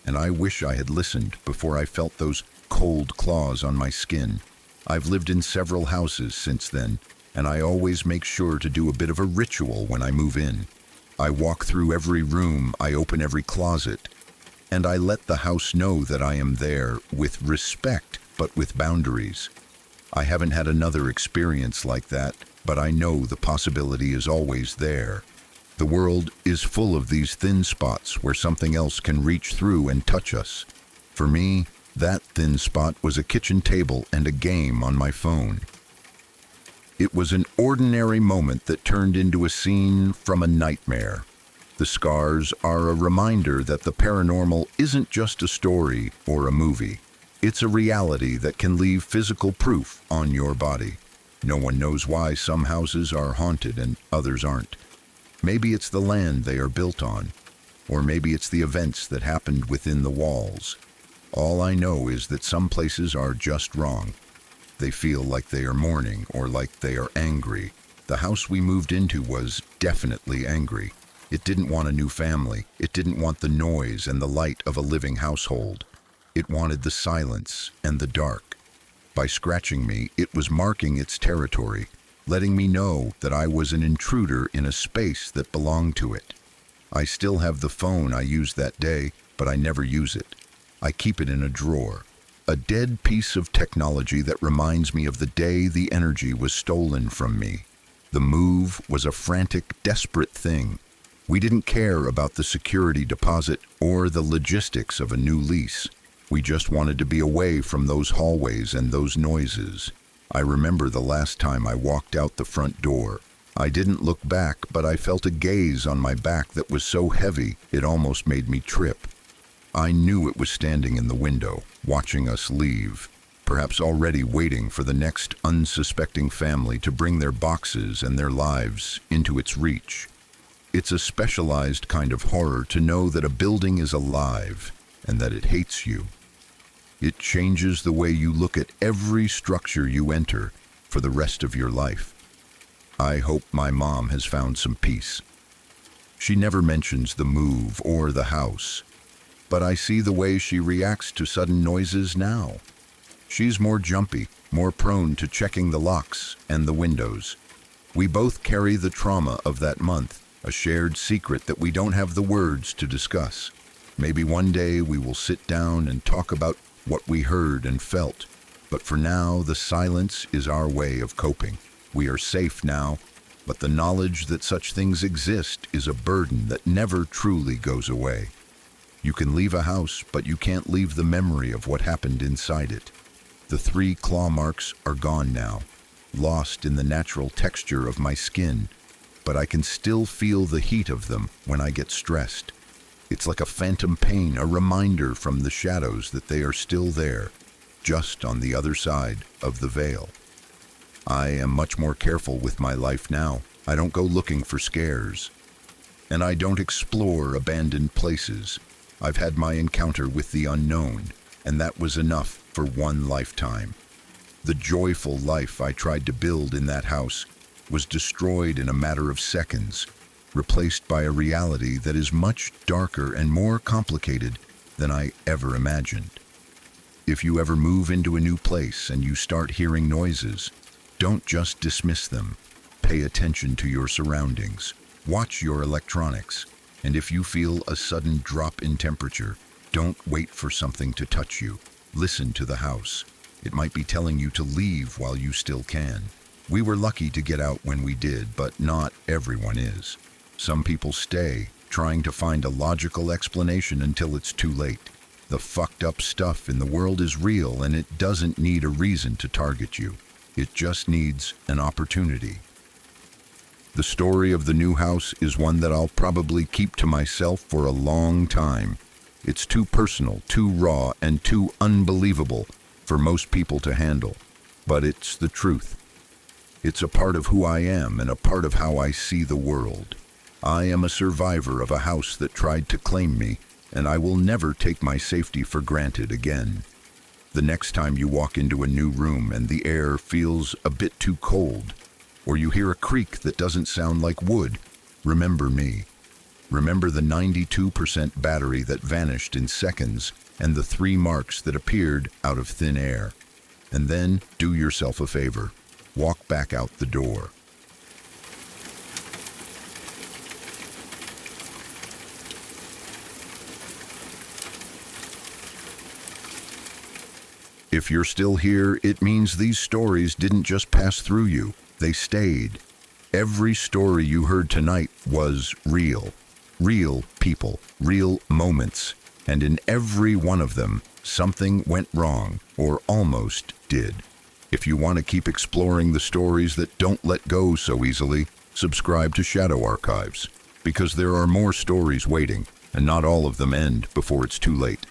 and I wish I had listened before I felt those cold claws on my skin. I've lived in several houses since then, and I always make sure to do a bit of a ritual when I move in. I walk through every room, I open every closet, and I let the house know that I am there with respect, but with boundaries. I haven't had another experience like that, but I know the possibility is always there. The world is full of these thin spots where something else can reach through and touch us. For me, that thin spot was a kitchen table and a game on my phone. It was an ordinary moment that turned into a scene from a nightmare. The scars are a reminder that the paranormal isn't just a story or a movie. It's a reality that can leave physical proof on your body. No one knows why some houses are haunted and others aren't. Maybe it's the land they are built on, or maybe it's the events that happened within the walls. All I know is that some places are just wrong. They feel like they are mourning or like they are angry. The house we moved into was definitely angry. It didn't want a new family. It didn't want the noise and the light of a living household. It wanted the silence and the dark. By scratching me, it was marking its territory, letting me know that I was an intruder in a space that belonged to it. I still have the phone I used that day, but I never use it. I keep it in a drawer. A dead piece of technology that reminds me of the day the energy was stolen from me. The move was a frantic, desperate thing. We didn't care about the security deposit or the logistics of a new lease. We just wanted to be away from those hallways and those noises. I remember the last time I walked out the front door. I didn't look back, but I felt a gaze on my back that was so heavy it almost made me trip. I knew it was standing in the window, watching us leave, perhaps already waiting for the next unsuspecting family to bring their boxes and their lives into its reach. It's a specialized kind of horror to know that a building is alive and that it hates you. It changes the way you look at every structure you enter for the rest of your life. I hope my mom has found some peace. She never mentions the move or the house, but I see the way she reacts to sudden noises now. She's more jumpy, more prone to checking the locks and the windows. We both carry the trauma of that month, a shared secret that we don't have the words to discuss. Maybe one day we will sit down and talk about what we heard and felt, but for now the silence is our way of coping. We are safe now, but the knowledge that such things exist is a burden that never truly goes away. You can leave a house, but you can't leave the memory of what happened inside it. The 3 claw marks are gone now, lost in the natural texture of my skin, but I can still feel the heat of them when I get stressed. It's like a phantom pain, a reminder from the shadows that they are still there, just on the other side of the veil. I am much more careful with my life now. I don't go looking for scares, and I don't explore abandoned places. I've had my encounter with the unknown, and that was enough for one lifetime. The joyful life I tried to build in that house was destroyed in a matter of seconds, replaced by a reality that is much darker and more complicated than I ever imagined. If you ever move into a new place and you start hearing noises, don't just dismiss them. Pay attention to your surroundings. Watch your electronics. And if you feel a sudden drop in temperature, don't wait for something to touch you. Listen to the house. It might be telling you to leave while you still can. We were lucky to get out when we did, but not everyone is. Some people stay, trying to find a logical explanation until it's too late. The fucked up stuff in the world is real, and it doesn't need a reason to target you. It just needs an opportunity. The story of the new house is one that I'll probably keep to myself for a long time. It's too personal, too raw, and too unbelievable for most people to handle. But it's the truth. It's a part of who I am and a part of how I see the world. I am a survivor of a house that tried to claim me, and I will never take my safety for granted again. The next time you walk into a new room and the air feels a bit too cold, or you hear a creak that doesn't sound like wood, remember me. Remember the 92% battery that vanished in seconds and the 3 marks that appeared out of thin air. And then do yourself a favor. Walk back out the door. If you're still here, it means these stories didn't just pass through you, they stayed. Every story you heard tonight was real. Real people, real moments, and in every one of them, something went wrong, or almost did. If you want to keep exploring the stories that don't let go so easily, subscribe to Shadow Archives. because there are more stories waiting, and not all of them end before it's too late.